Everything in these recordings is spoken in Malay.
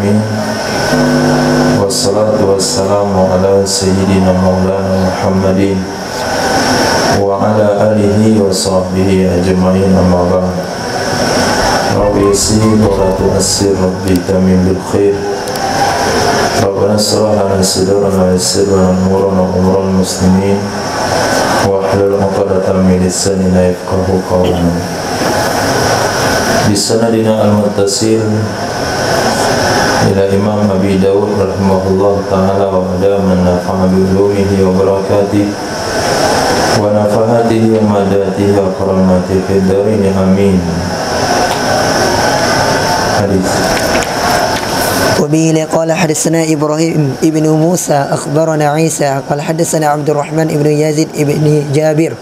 alamin. Wassalatu wassalamu ala sayyidina maulana Muhammadin wa ala alihi wa sahbihi ajma'in, amma ba'd. Rabbi yassir wa la tu'assir, Rabbi tamim bil khair. Rabbana shrah lana sadrana wa yassir lana umurana wa umura muslimin wa hlul 'uqdatam min lisanina yafqahu qawlana. Bisanadina al-muttasil ila Imam Abi Dawud rahimahullah ta'ala wa adaman nafa'a bi ulumihi wa barakatihi wa nafahatihi wa madatihi wa karamatihi fid dharain, amin. Hadis. وبه قال حدثنا إبراهيم ابن موسى أخبرنا عيسى قال حدثنا عبد الرحمن ابن يزيد ابن جابر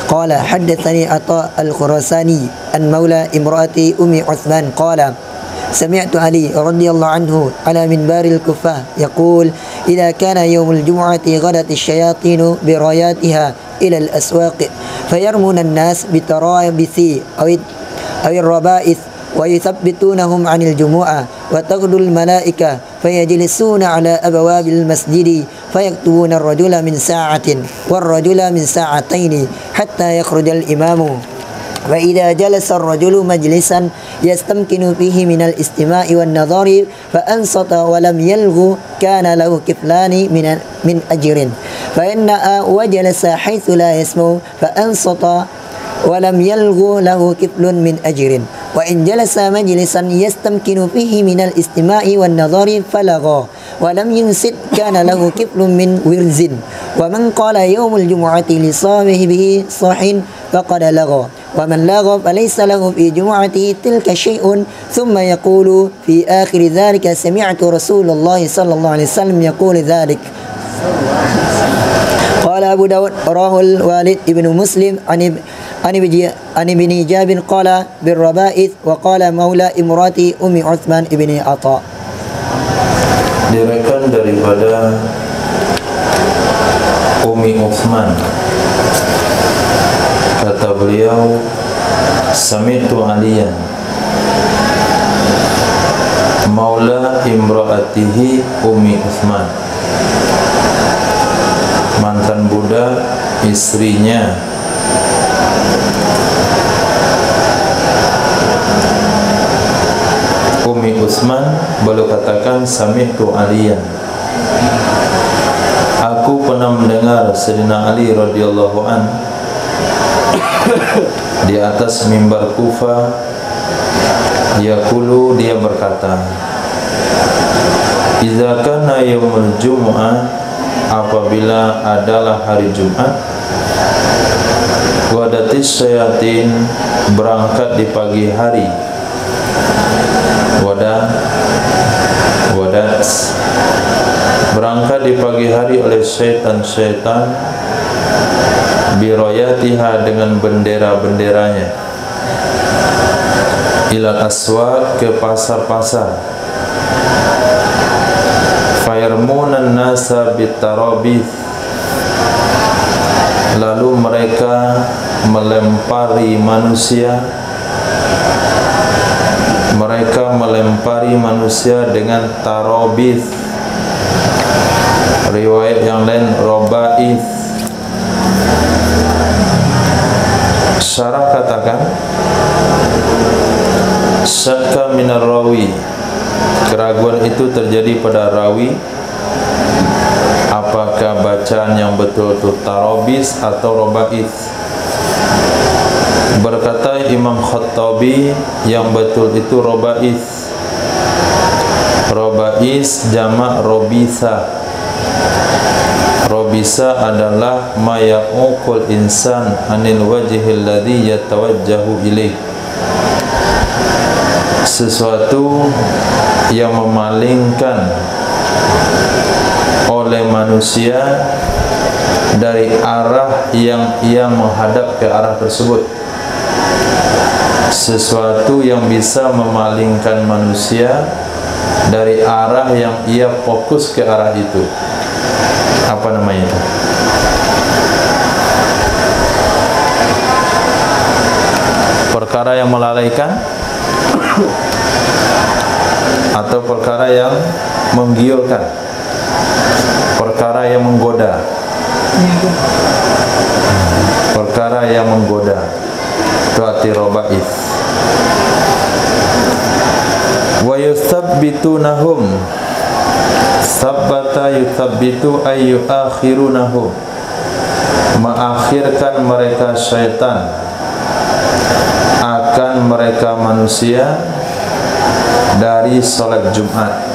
قال حدثني عطاء الخراساني عن مولى امرأة أم عثمان قال سمعت علي رضي الله عنه على منبر الكوفة يقول إذا كان يوم الجمعة غدت الشياطين براياتها إلى الأسواق فيرمون الناس بترابث أو الربائث ويثبتونهم عن الجمعة وتغدو الملائكة فيجلسون على أبواب المسجد فيكتبون الرجل من ساعة والرجل من ساعتين حتى يخرج الإمام. وإذا جلس الرجل مجلسا يستمكن فيه من الاستماع والنظر فأنصت ولم يلغ كان له كفلان من أجر، فإن وجلس حيث لا يسمع فأنصت ولم يلغ له كفل من أجر، وإن جلس مجلسا يستمكن فيه من الاستماع والنظر فلغى ولم ينصت كان له كفل من ورز. ومن قال يوم الجمعة لصاحبه صاح فقد لغى، ومن لغى فليس له في جمعته تلك شيء. ثم يقول في آخر ذلك سمعت رسول الله صلى الله عليه وسلم يقول ذلك. قال أبو داود رواه الوالد ابن مسلم عن ابن جابر قال بالربائث وقال مولى امرأة أم عثمان ابن عطاء. Diriwayatkan daripada Umi Uthman, kata beliau, sami'tu Aliyan maula imra'atihi Umi Uthman, mantan budak istrinya Umi Uthman. Beliau katakan sami'tu Aliyan, aku pernah mendengar Sayyidina Ali radhiyallahu an di atas mimbar Kufah yaqulu, dia berkata, idza kana yaumul jumu'ah, apabila adalah hari Jumat, wadatis syayatin, berangkat di pagi hari, berangkat di pagi hari oleh syaitan-syaitan, biroyatiha, dengan bendera-benderanya, ilal aswaq, ke pasar-pasar, fayarmunan nasa bitarabith, lalu mereka melempari manusia, dengan tarabith. Riwayat yang lain robaith. Syarah katakan syakka minar rawi, keraguan itu terjadi pada rawi, apakah bacaan yang betul itu tarabith atau robaith. Berkata Imam Khattabi, yang betul itu robaith. Robais jamak robisa. Robisa adalah ma ya'uqul insan anil wajhil ladzi yatawajjahu ilaih, sesuatu yang memalingkan oleh manusia dari arah yang ia menghadap ke arah tersebut. Sesuatu yang bisa memalingkan manusia dari arah yang ia fokus ke arah itu. Apa namanya itu? Perkara yang melalaikan atau perkara yang menggiurkan, perkara yang menggoda, perkara yang menggoda. Itu arti roba'ith. Wa yuthabbitunahum, sabbata yuthabbitu ay yuakhirunahum, mengakhirkan mereka syaitan akan mereka manusia dari salat Jumat.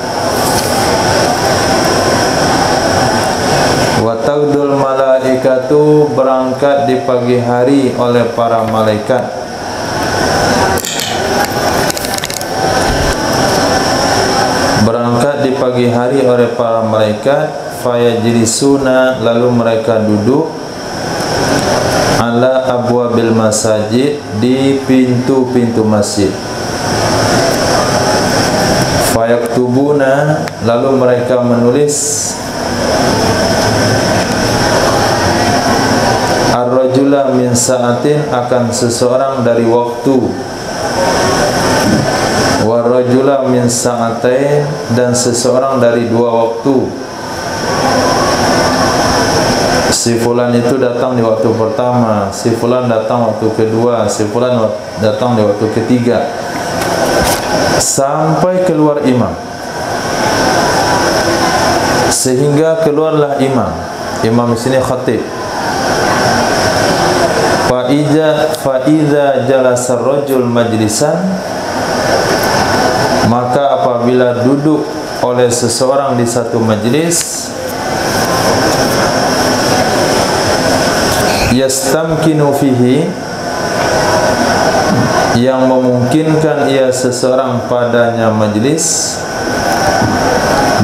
Wa tagdul malaikatu, berangkat di pagi hari oleh para malaikat. Berangkat di pagi hari oleh para malaikat. Fayajlisuna, lalu mereka duduk ala abwabil masajid, di pintu-pintu masjid. Fayaktubuna, lalu mereka menulis ar-rajula min sa'atin, akan seseorang dari waktu, war-rajula min sa'atain, dan seseorang dari dua waktu. Si fulan itu datang di waktu pertama, si fulan datang waktu kedua, si fulan datang di waktu ketiga, sampai keluar imam. Sehingga keluarlah imam. Imam di sini khatib. Faiza jalasa rajul majlisan, maka apabila duduk oleh seseorang di satu majlis, yastamkinu fihi, yang memungkinkan ia seseorang padanya majlis,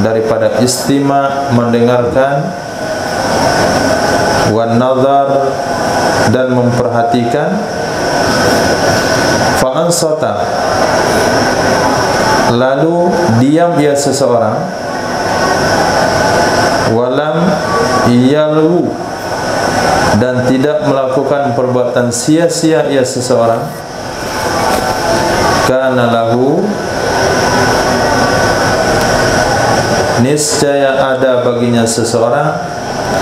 daripada istima, mendengarkan, wan nazar, dan memperhatikan, fa ansata, lalu diam ia seseorang, walam yalwu, dan tidak melakukan perbuatan sia-sia ia seseorang, kana lahu, niscaya ada baginya seseorang,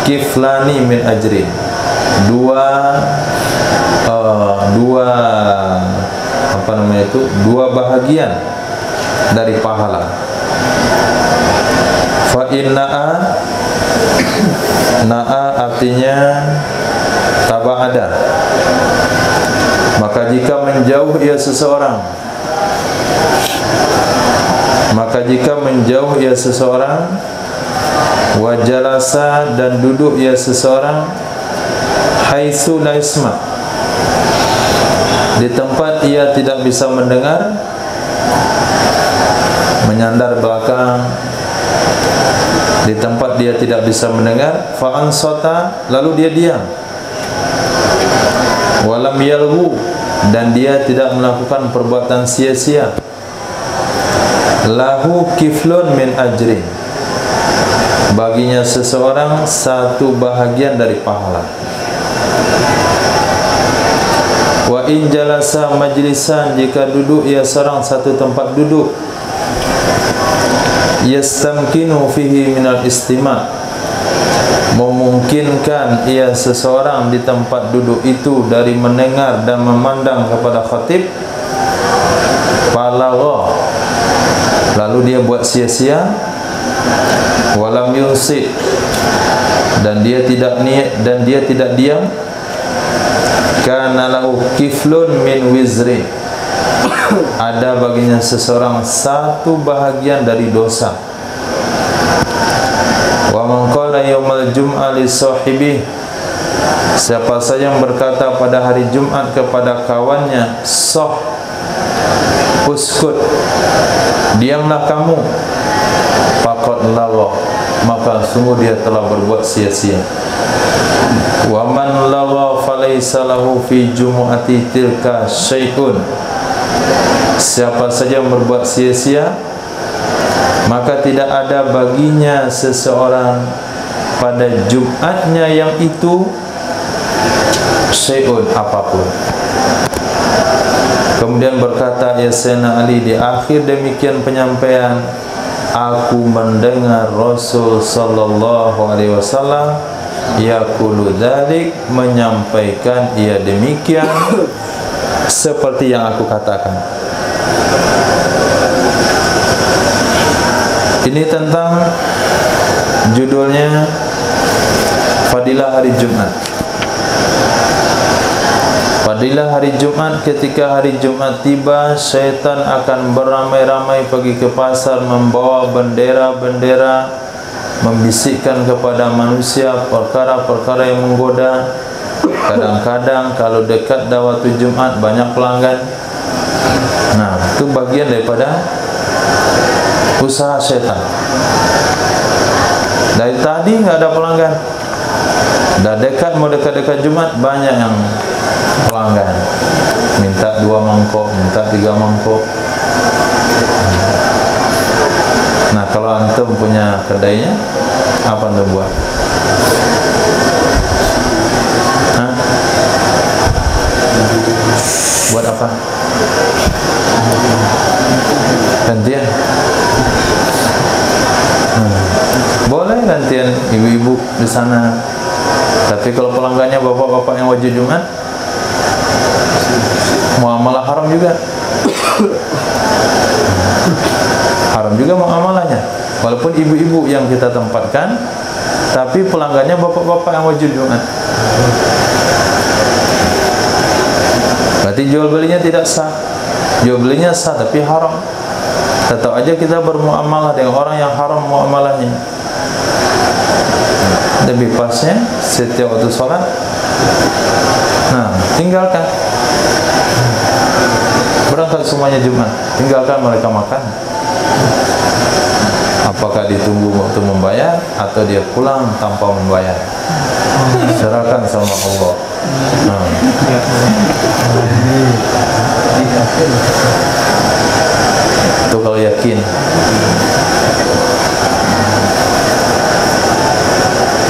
kiflani min ajrin, dua bahagian dari pahala. Fa inna'a, na'a artinya taba'ada, maka jika menjauh ia seseorang, wa jalasa, dan duduk ia seseorang, haitsu la yasma, di tempat ia tidak bisa mendengar, menyandar belakang, di tempat dia tidak bisa mendengar, fa ansata, lalu dia diam, walam yalwu, dan dia tidak melakukan perbuatan sia-sia, lahu kiflun min ajrin, baginya seseorang satu bahagian dari pahala. Wa in jalasa majlisan, jika duduk ia seorang satu tempat duduk, yastamkinu fihi minal istima, memungkinkan ia seseorang di tempat duduk itu dari mendengar dan memandang kepada khatib, palagha, lalu dia buat sia-sia, walam yunsi, dan dia tidak niat, dan dia tidak diam, kana lahu kiflun min wizri, ada baginya seseorang satu bahagian dari dosa. Wa man qala yaumal jum'a li sahibi, siapa saja yang berkata pada hari Jumat kepada kawannya, soh, uskut, diamlah kamu, faqad lagha, maka sungguh dia telah berbuat sia-sia. Wa man lagha falaysa lahu fi jumu'ati tilka syai'un, siapa saja yang berbuat sia-sia, maka tidak ada baginya seseorang pada Jumatnya yang itu syai'un, apapun. Kemudian berkata ya Sayyidina Ali di akhir demikian penyampaian, aku mendengar Rasul sallallahu alaihi wasallam yaqulu dzalik, menyampaikan ia demikian seperti yang aku katakan. Ini tentang judulnya Fadilah Hari Jumat. Fadilah hari Jumat, ketika hari Jumat tiba, syaitan akan beramai-ramai pergi ke pasar membawa bendera-bendera, membisikkan kepada manusia perkara-perkara yang menggoda. Kadang-kadang kalau dekat dah waktu Jumat banyak pelanggan. Nah, itu bagian daripada usaha syaitan. Dari tadi nggak ada pelanggan, dah dekat mau dekat-dekat Jumat banyak yang pelanggan, minta 2 mangkok, minta 3 mangkok. Nah, kalau antum punya kedainya, apa antum buat? Hah? Buat apa? Gantian? Boleh gantian ibu-ibu di sana. Tapi kalau pelanggannya bapak-bapak yang wajib Jumat, muamalah haram juga. Haram juga muamalahnya. Walaupun ibu-ibu yang kita tempatkan, tapi pelanggannya bapak-bapak yang wajib Jumat. Berarti jual belinya tidak sah. Jual belinya sah tapi haram. Tetap aja kita bermuamalah dengan orang yang haram muamalahnya. Lebih pasnya setiap waktu sholat, nah tinggalkan. Berangkat semuanya Jumat, tinggalkan mereka makan. Apakah ditunggu waktu membayar atau dia pulang tanpa membayar? Serahkan sama Allah. Nah. Itu kalau yakin.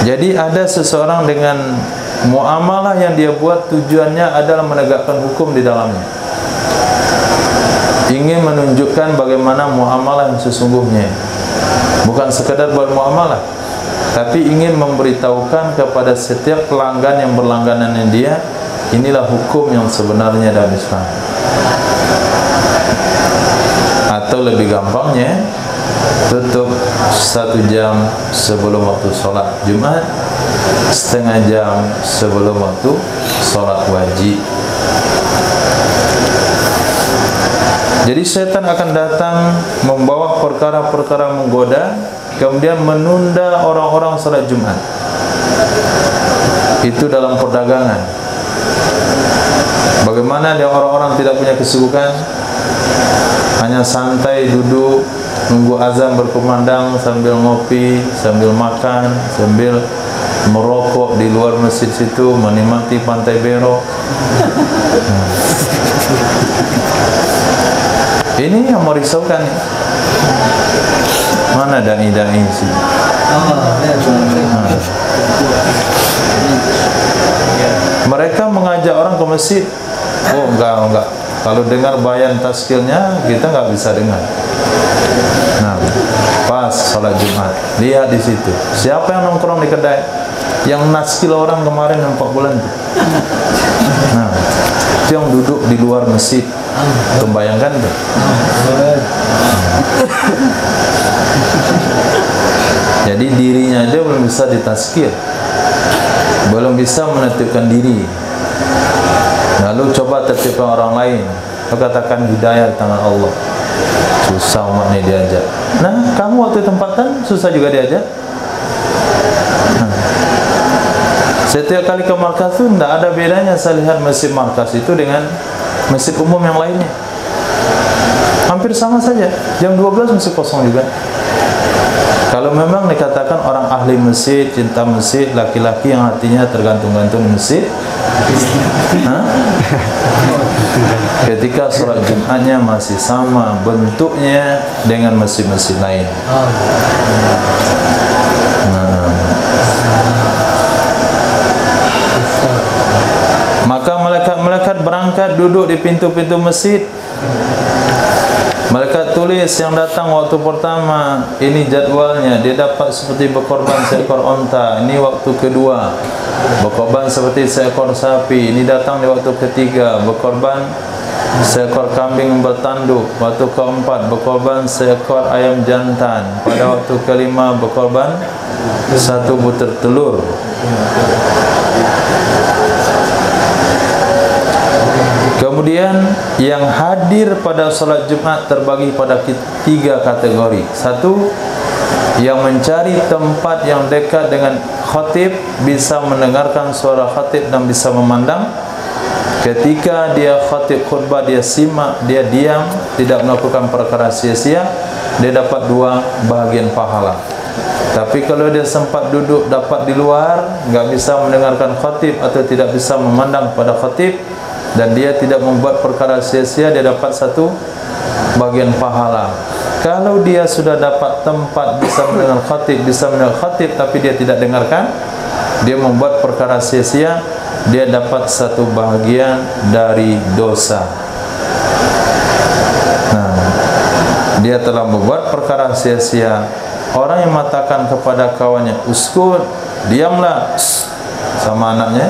Jadi ada seseorang dengan muamalah yang dia buat tujuannya adalah menegakkan hukum di dalamnya. Ingin menunjukkan bagaimana muamalah yang sesungguhnya. Bukan sekedar bermuamalah, tapi ingin memberitahukan kepada setiap pelanggan yang berlangganan dia, inilah hukum yang sebenarnya dalam Islam. Atau lebih gampangnya, tutup 1 jam sebelum waktu sholat Jumat, setengah jam sebelum waktu sholat wajib. Jadi setan akan datang membawa perkara-perkara menggoda, kemudian menunda orang-orang sholat Jumat. Itu dalam perdagangan. Bagaimana dia orang-orang tidak punya kesibukan, hanya santai duduk nunggu azan berkumandang sambil ngopi, sambil makan, sambil merokok di luar masjid situ, menikmati pantai Bero. Ini yang merisaukan. Mana dai-dai sih? Mereka mengajak orang ke masjid. Oh enggak. Kalau dengar bayan taskilnya kita nggak bisa dengar. Nah, pas sholat Jumat, lihat di situ. Siapa yang nongkrong di kedai? Yang naskil orang kemarin 4 bulan itu. Nah, itu yang duduk di luar masjid. Membayangkan tuh. Jadi dirinya aja belum bisa ditaskil, belum bisa menetapkan diri. Lalu coba tertibkan orang lain, katakan hidayah di tangan Allah. Susah umat ini diajak. Nah, kamu waktu tempatan susah juga diajak. Setiap kali ke markas itu tidak ada bedanya saya lihat masjid markas itu dengan masjid umum yang lainnya. Hampir sama saja. Jam 12 masih kosong juga. Kalau memang dikatakan orang ahli masjid, cinta masjid, laki-laki yang hatinya tergantung-gantung masjid, ketika sholat Jumatnya masih sama bentuknya dengan masjid-masjid lain. Maka malaikat-malaikat berangkat berangkat duduk di pintu-pintu masjid. Mereka tulis yang datang waktu pertama, ini jadwalnya, dia dapat seperti berkorban seekor onta. Ini waktu kedua, berkorban seperti seekor sapi. Ini datang di waktu ketiga, berkorban seekor kambing bertanduk. Waktu keempat, berkorban seekor ayam jantan. Pada waktu kelima, berkorban satu butir telur. Kemudian yang hadir pada salat Jumat terbagi pada 3 kategori. Satu, yang mencari tempat yang dekat dengan khatib, bisa mendengarkan suara khatib dan bisa memandang. Ketika dia khatib khutbah, dia simak, dia diam, tidak melakukan perkara sia-sia, dia dapat 2 bahagian pahala. Tapi kalau dia sempat duduk dapat di luar, enggak bisa mendengarkan khatib atau tidak bisa memandang pada khatib, dan dia tidak membuat perkara sia-sia, dia dapat 1 bagian pahala. Kalau dia sudah dapat tempat bisa mendengar khatib, bisa mendengar khatib, tapi dia tidak dengarkan, dia membuat perkara sia-sia, dia dapat 1 bahagian dari dosa. Nah, dia telah membuat perkara sia-sia. Orang yang mengatakan kepada kawannya, uskut, diamlah, sama anaknya,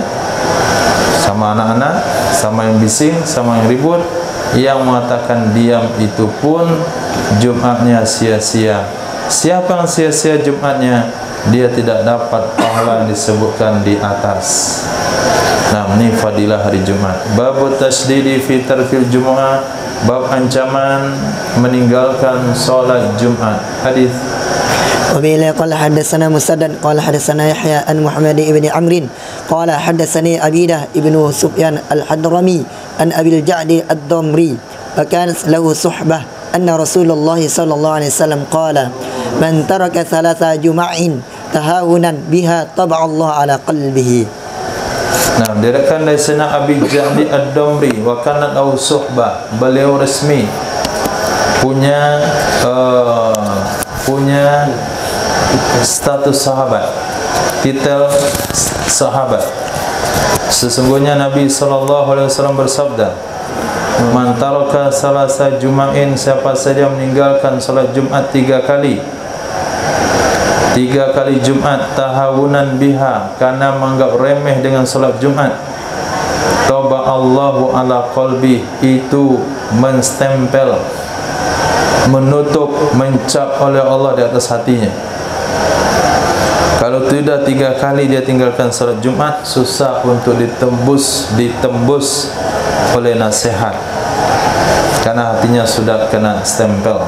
sama anak-anak, sama yang bising, sama yang ribut, yang mengatakan diam itu pun Jumatnya sia-sia. Siapa yang sia-sia Jumatnya, dia tidak dapat pahala yang disebutkan di atas. Nah, ini fadilah hari Jumat. Bab tasdidi fi tarkil Jumu'ah, bab ancaman meninggalkan salat Jumat. Hadis وبه قال حدثنا مسدد قال حدثنا يحيى عن محمد بن عمرو قال حدثني عبيدة بن سفيان الحضرمي عن أبي الجعد الضمري وكانت له صحبة أن رسول الله صلى الله عليه وسلم قال من ترك 3 جمع تهاونا بها طبع الله على قلبه. Nah, diriwayatkan dari Sayyidina Abi Ja'di Ad-Damri, wa kanat lahu suhbah, beliau resmi punya status sahabat, titel sahabat. Sesungguhnya Nabi SAW bersabda, man taraka salasa juma'in, siapa saja meninggalkan salat Jumat 3 kali, 3 kali Jumat, tahawunan biha, karena menganggap remeh dengan salat Jumat, taba Allahu ala qalbi, itu menstempel, menutup, mencap oleh Allah di atas hatinya. Kalau tidak 3 kali dia tinggalkan salat Jumat, susah untuk ditembus oleh nasihat, karena hatinya sudah kena stempel.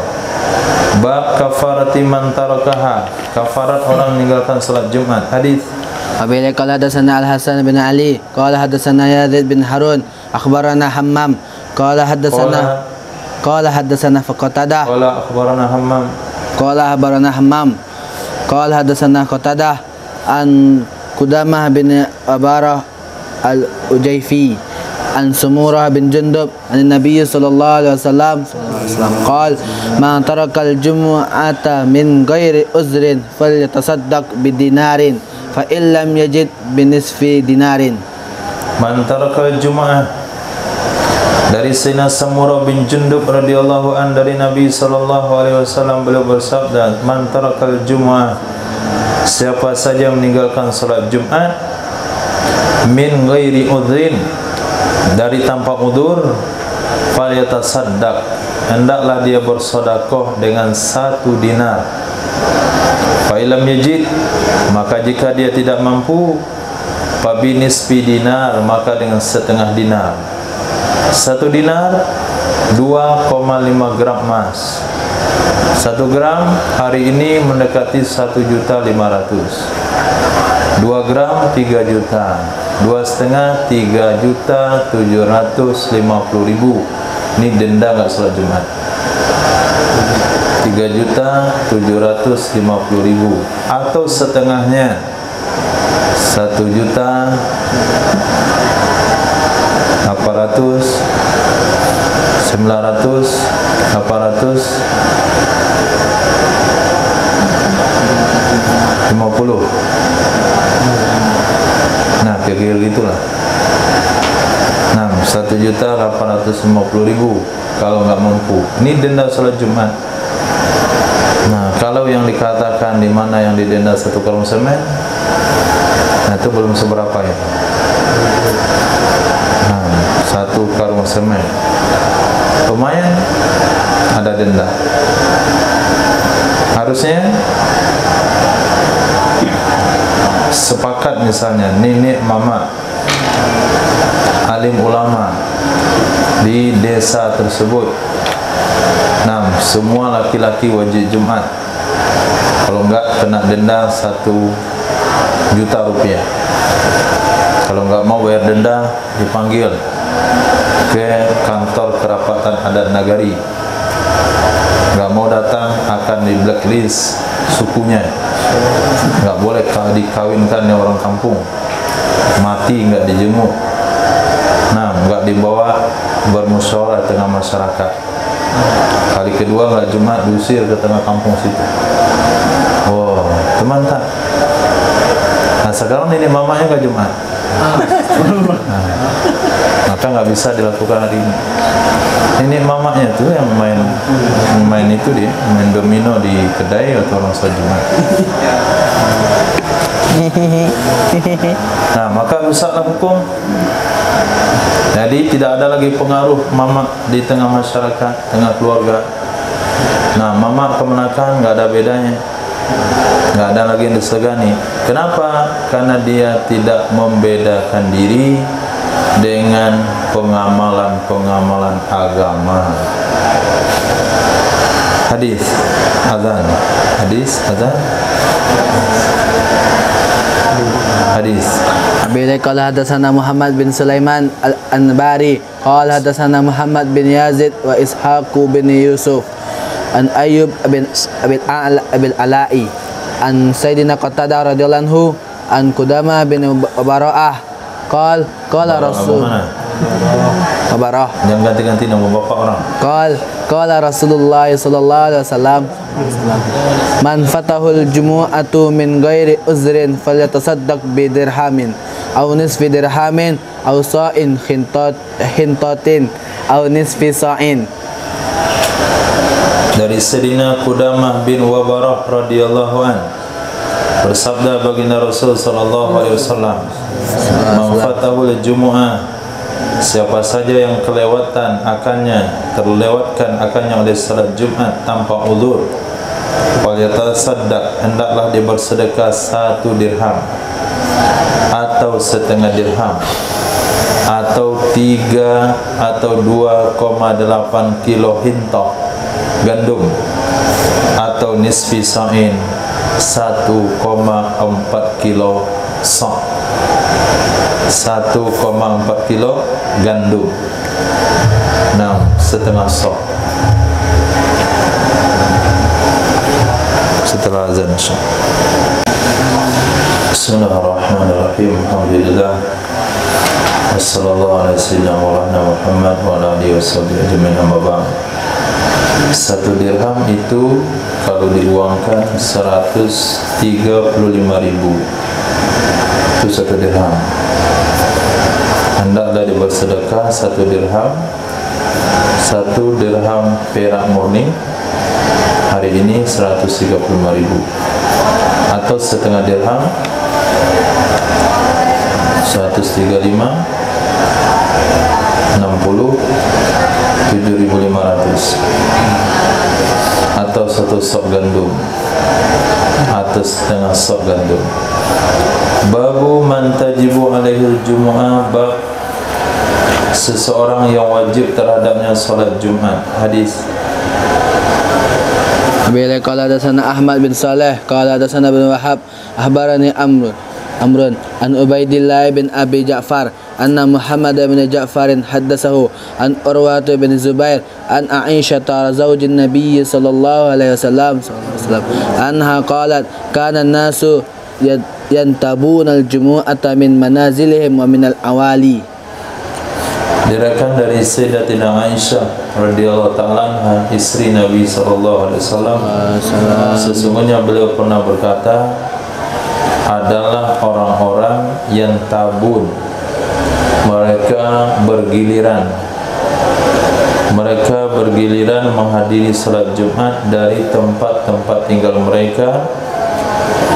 Bab kafarati man tarakaha, kafarat orang meninggalkan salat Jumat. Hadis Abi qala hadatsana Al-Hasan bin Ali qala hadatsana Yazid bin Harun akhbarana Hammam qala hadatsana Faqatadah qala akhbarana Hammam qala hadatsana Qatadah an Qudamah bin Abarah al-Ujayfi an Sumurah bin Jundub an Nabi sallallahu alaihi wasallam qala man taraka al-jumu'ata min ghairi uzrin falyatasaddaq bidinarin fa illam yajid binisfi dinarin. Man taraka al-jumu'ah, dari Sayyidina Samurah bin Jundub radhiyallahu an, dari Nabi sallallahu alaihi wasallam, beliau bersabda, man tarakal jumu'ah, siapa saja meninggalkan salat Jumat, min ghairi udhrin, dari tanpa udzur, falyatasaddaq, hendaklah dia bersedekah dengan 1 dinar. Fa illam yajid, maka jika dia tidak mampu, fa binisfi dinar, maka dengan setengah dinar. 1 dinar 2,5 gram emas. 1 gram hari ini mendekati 1.500.000. 2 gram 3 juta. 2,5 3.750.000. Ini denda enggak salat Jumat. 3.750.000 atau setengahnya 1.900.850. Nah, kira-kira gitulah. Nah, 1 1.850.000 kalau nggak mampu. Ini denda sholat Jumat. Nah, kalau yang dikatakan di mana yang didenda 1 karung semen, nah itu belum seberapa ya. Nah, 1 karung semen lumayan ada denda. Harusnya sepakat misalnya nenek mama alim ulama di desa tersebut. Nah, semua laki-laki wajib Jumat. Kalau enggak kena denda 1 juta rupiah. Kalau enggak mau bayar denda, dipanggil ke kantor kerapatan adat nagari. Enggak mau datang akan di blacklist sukunya. Enggak boleh dikawinkan dengan orang kampung. Mati enggak dijenguk. Nah, enggak dibawa bermusyawarah tengah masyarakat. Kali kedua enggak Jumat, diusir ke tengah kampung situ. Oh, teman tak? Nah, sekarang ini mamanya enggak Jumat. Nah, maka nggak bisa dilakukan hari ini. Ini mamanya tuh yang main itu dia main domino di kedai atau orang sholat Jumat. Nah, maka rusaklah hukum. Jadi tidak ada lagi pengaruh mama di tengah masyarakat, tengah keluarga. Nah, mama kemenakan nggak ada bedanya, nggak ada lagi yang disegani. Kenapa? Karena dia tidak membedakan diri dengan pengamalan-pengamalan agama. Hadis azan, hadis. Bila qala hadatsana Muhammad bin Sulaiman al-Anbari qala hadatsana Muhammad bin Yazid wa Ishaq bin Yusuf an Ayyub bin Abil Ala'i an Sayyidina Qatadah radhiyallahu anhu an Qudamah bin Bara'ah qala Rasul Bara'ah, jangan ganti-ganti nama bapak orang. Qala Rasulullah sallallahu alaihi wasallam man fatahul jumu'atu min ghairi uzrin falyatasaddaq bi dirhamin aw nisfi dirhamin aw sa'in hintatin aw nisfi sa'in. Dari Sayyidina Qudamah bin Wabarah radhiyallahu an, bersabda baginda Rasul sallallahu alaihi wasallam, man fatahul jumu'ah, siapa saja yang terlewatkan akannya oleh salat Jumat tanpa uzur, falyatasaddaq, hendaklah dia bersedekah 1 dirham atau setengah dirham atau 3 atau 2,8 kilo hinta gandum atau nisfi sa'in 1,4 kilo sa', 1,4 kilo gandum. Nah, setengah sa'. Setelah azan insyaallah. Bismillahirrahmanirrahim. Alhamdulillah. Wassallallahu ala sayyidina Muhammad wa ala alihi washabihi ajma'in, amma ba'd. 1 dirham itu kalau diuangkan 135.000. Itu 1 dirham. Hendaklah bersedekah 1 dirham. 1 dirham perak murni hari ini 135.000 atau setengah dirham 135 60 7.500 atau 1 sok gandum atau setengah sok gandum. Babu man tajibu alaihil jumu'ah, bab seseorang yang wajib terhadapnya salat Jumat. Hadis. Bila qala hadatsana Ahmad bin Saleh qala hadatsana bin Wahab akhbarani Amrun an Ubaidillah bin Abi Ja'far anna Muhammad bin Ja'farin haddatsahu an Urwah bin Zubair an Aisyah zaujin Nabi sallallahu alaihi wasallam anha qalat kana an-nasu yantabuna al-jumu'ata min manazilihim wa min al-awali. Diriwayatkan dari Sayyidatina Aisyah radhiyallahu ta'ala anha, istri Nabi sallallahu alaihi wasallam, sesungguhnya beliau pernah berkata, adalah orang-orang yang tabun, mereka bergiliran. Mereka bergiliran menghadiri salat Jumat dari tempat-tempat tinggal mereka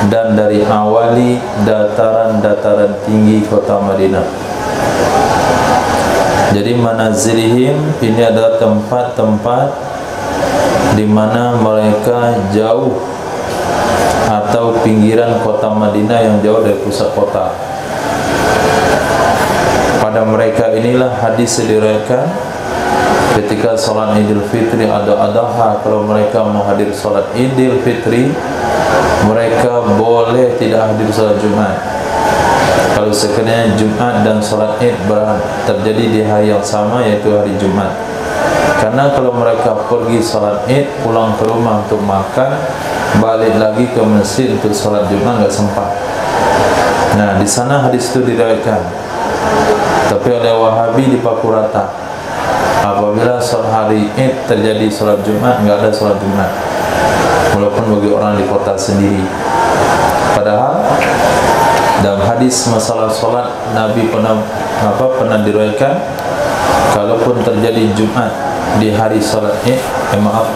dan dari awali dataran-dataran tinggi kota Madinah. Jadi manazilihim ini adalah tempat-tempat di mana mereka jauh atau pinggiran kota Madinah yang jauh dari pusat kota. Pada mereka inilah hadis diriwayatkan ketika salat Idul Fitri atau Adha, kalau mereka menghadiri salat Idul Fitri, mereka boleh tidak hadir salat Jumat. Kalau sekiranya Jumat dan salat Id terjadi di hari yang sama, yaitu hari Jumat. Karena kalau mereka pergi salat Id, pulang ke rumah untuk makan, balik lagi ke masjid untuk salat Jumat, enggak sempat. Nah, di sana hadis itu diriwayatkan. Tapi oleh Wahabi dipakul rata. Apabila salat hari Id terjadi salat Jumat, enggak ada salat Jumat. Walaupun bagi orang di kota sendiri. Padahal dalam hadis masalah salat Nabi pernah diriwayatkan, kalaupun terjadi Jumat di hari salat Id,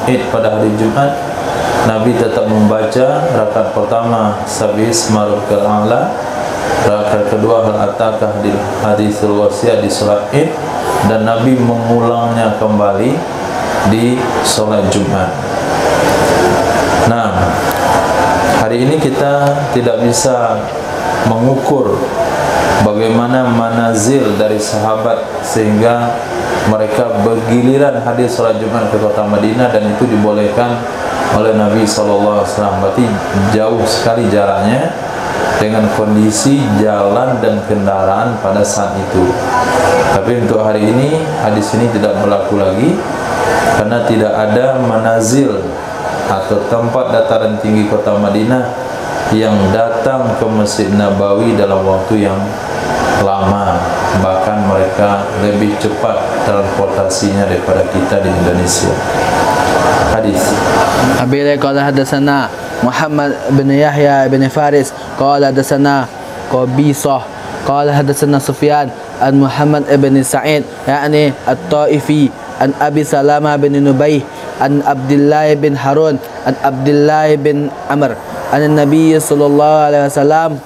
Id pada hari Jumat, Nabi tetap membaca rakaat pertama Sabbihisma rabbikal a'la, rakaat kedua hal ataka haditsul wasiat di salat Id, dan Nabi mengulangnya kembali di salat Jumat. Nah, hari ini kita tidak bisa mengukur bagaimana manazil dari sahabat sehingga mereka bergiliran hadir salat Jumat ke kota Madinah, dan itu dibolehkan oleh Nabi SAW. Berarti jauh sekali jaraknya dengan kondisi jalan dan kendaraan pada saat itu. Tapi untuk hari ini hadis ini tidak berlaku lagi, karena tidak ada manazil atau tempat dataran tinggi kota Madinah yang datang ke Masjid Nabawi dalam waktu yang lama. Bahkan mereka lebih cepat transportasinya daripada kita di Indonesia. Hadis Abi qala hadatsana Muhammad bin Yahya bin Faris qala hadatsana Qabisah qala hadatsana Sufyan an Muhammad ibn Sa'id yakni At-Taifi an Abi Salamah bin Nubayh an Abdullah bin Harun an Abdullah bin Amr an Nabi sallallahu alaihi wasallam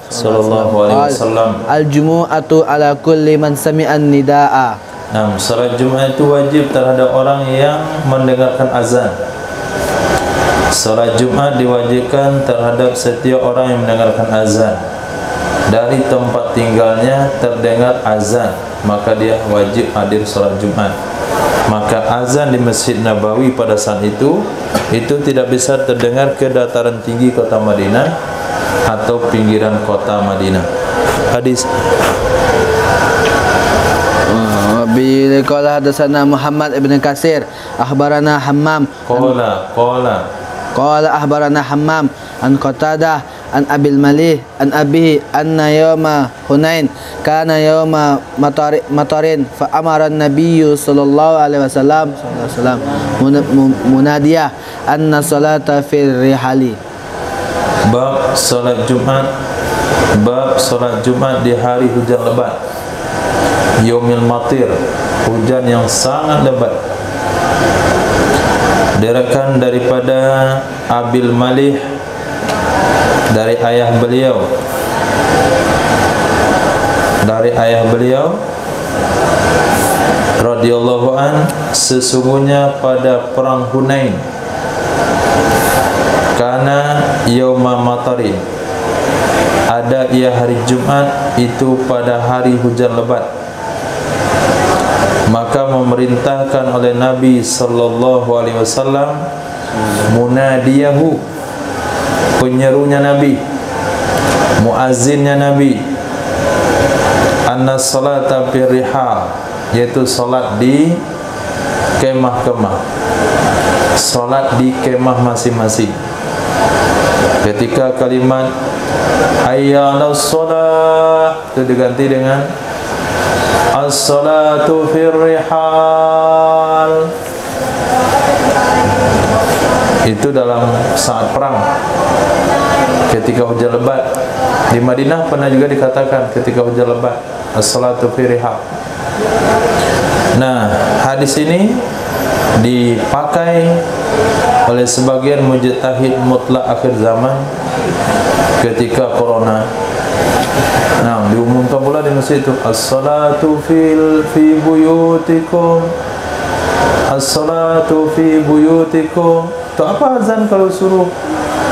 al-jumu'atu ala kulli man sami'an nidaa. Nah, salat Jumat itu wajib terhadap orang yang mendengarkan azan. Salat Jumat diwajibkan terhadap setiap orang yang mendengarkan azan. Dari tempat tinggalnya terdengar azan, maka dia wajib hadir salat Jumat. Maka azan di Masjid Nabawi pada saat itu tidak bisa terdengar ke dataran tinggi kota Madinah atau pinggiran kota Madinah. Hadis Bila qala hadatsana Muhammad ibn Katsir akhbarana Hammam qala akhbarana Hammam an Qatadah an Abil Malih an Abihi anna yawma Hunain kana yawma matarin fa amara an-nabiy sallallahu alaihi wasallam munadiyah anna salata fil rihali. Bab salat Jumat di hari hujan lebat, yaumil matir, hujan yang sangat lebat. Diriwayatkan daripada Abil Malih dari ayah beliau radhiyallahu an, sesungguhnya pada perang Hunain, karena yauma matarin, ada ia hari Jumat itu pada hari hujan lebat, maka memerintahkan oleh Nabi sallallahu alaihi wasallam munadiyahu, penyerunya Nabi, muazzinnya Nabi, anna salata fil rihal, yaitu salat di kemah-kemah, salat di kemah masing-masing. Ketika kalimat hayya 'alas shalah itu diganti dengan as-salatu fir rihal, itu dalam saat perang ketika hujan lebat. Di Madinah pernah juga dikatakan ketika hujan lebat as-salatu fir rihal. Nah, hadis ini dipakai oleh sebagian mujtahid mutlak akhir zaman ketika corona. Nah, diumumkan pula di masjid itu, as-salatu fi buyutikum, as-salatu fi buyutikum. Itu apa azan kalau suruh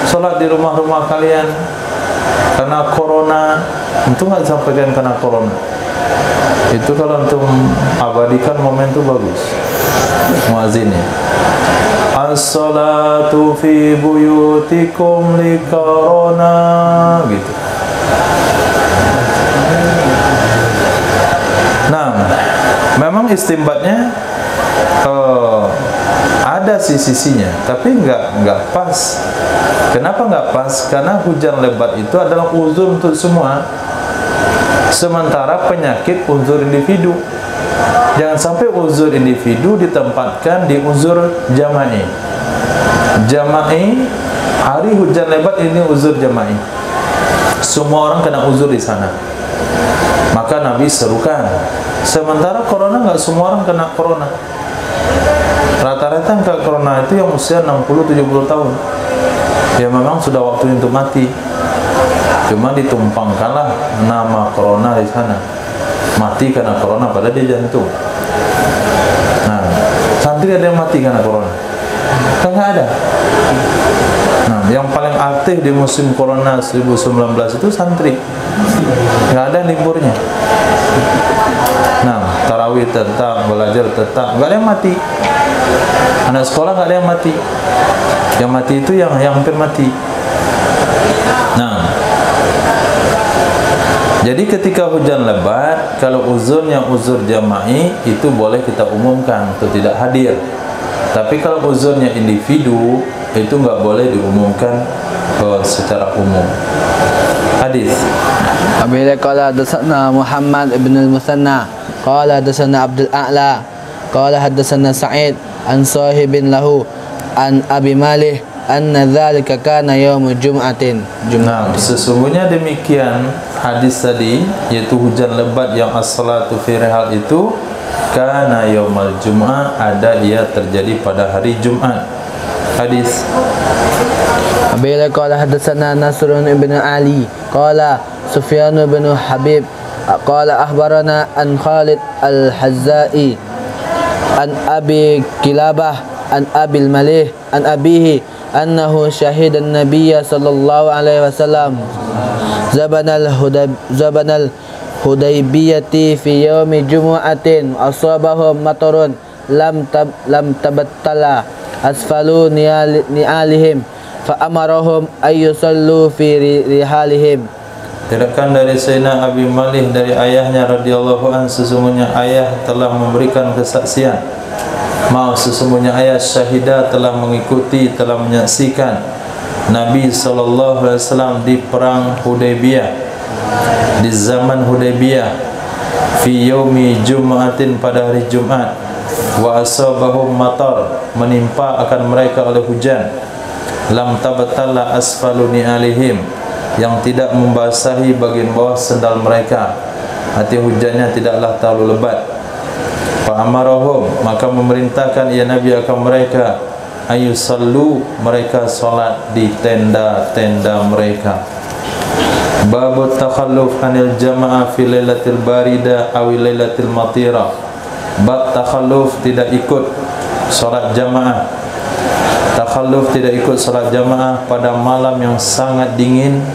salat di rumah-rumah kalian karena corona? Itu nggak disampaikan karena corona. Itu kalau untuk abadikan momen itu bagus muazzinnya. As-salatu fi buyutikum li corona gitu. Nah, memang istimbatnya ada sisinya, tapi enggak pas. Kenapa enggak pas? Karena hujan lebat itu adalah uzur untuk semua. Sementara penyakit uzur individu. Jangan sampai uzur individu ditempatkan di uzur jama'i. Jama'i, hari hujan lebat ini uzur jama'i. Semua orang kena uzur di sana. Maka Nabi serukan. Sementara corona enggak semua orang kena corona. Rata-rata yang kena corona itu yang usia 60-70 tahun. Ya memang sudah waktu untuk mati. Cuma ditumpangkanlah nama corona di sana. Mati karena corona padahal dia jantung. Nah, santri ada yang mati karena corona? Kan nggak ada. Nah, yang paling aktif di musim corona 2019 itu santri. Nggak ada liburnya. Nah, tarawih tetap, belajar tetap, nggak ada yang mati. Anak sekolah nggak ada yang mati. Yang mati itu yang hampir mati. Nah, jadi ketika hujan lebat, kalau uzurnya uzur jama'i itu boleh kita umumkan atau tidak hadir. Tapi kalau uzurnya individu itu nggak boleh diumumkan secara umum. Hadis. Apabila qala hadatsana Muhammad ibn al-Musanna qala hadatsana Abdul A'la qala hadatsana Sa'id an sahibin lahu an Abi Malih anna dzalika kana yaum Jum'atin. Nah, sesungguhnya demikian hadis tadi, yaitu hujan lebat yang as-salatu fi rihal itu kana yaumal Jum'ah, ada ia terjadi pada hari Jumat. Hadis. Bila qala hadatsana Nasrun ibn Ali qala Sufyan ibn Habib qala akhbarana an Khalid al-Hazzai an Abi Kilabah an Abil Malih an abihi annahu syahida an-nabiy sallallahu alaihi wasallam zabanal Hudaybiyati fi yaumi jumu'atin asabahum matarun lam tabattala asfalu ni'alihim fa amarahum ayyusallu fi rihalihim. Diriwayatkan dari Sayyidina Abi Malih dari ayahnya radhiyallahu an, sesungguhnya ayah telah memberikan kesaksian. Sesungguhnya ayah syahidah telah mengikuti, telah menyaksikan Nabi SAW di perang Hudaybiyah, di zaman Hudaybiyah, fi yaumi Jum'atin, pada hari Jumat, wa asabahum matar, menimpa akan mereka oleh hujan, lam tabatalla asfalu ni'alihim, yang tidak membasahi bagian bawah sendal mereka, arti hujannya tidaklah terlalu lebat. Fa amarahum, maka memerintahkan ia Nabi akan mereka, ayusallu, mereka salat di tenda-tenda mereka. Babut takhalluf anil jama'ah fi lailatil barida aw lailatil matira. Bab takhalluf, tidak ikut salat jamaah. Takhalluf, tidak ikut salat jamaah pada malam yang sangat dingin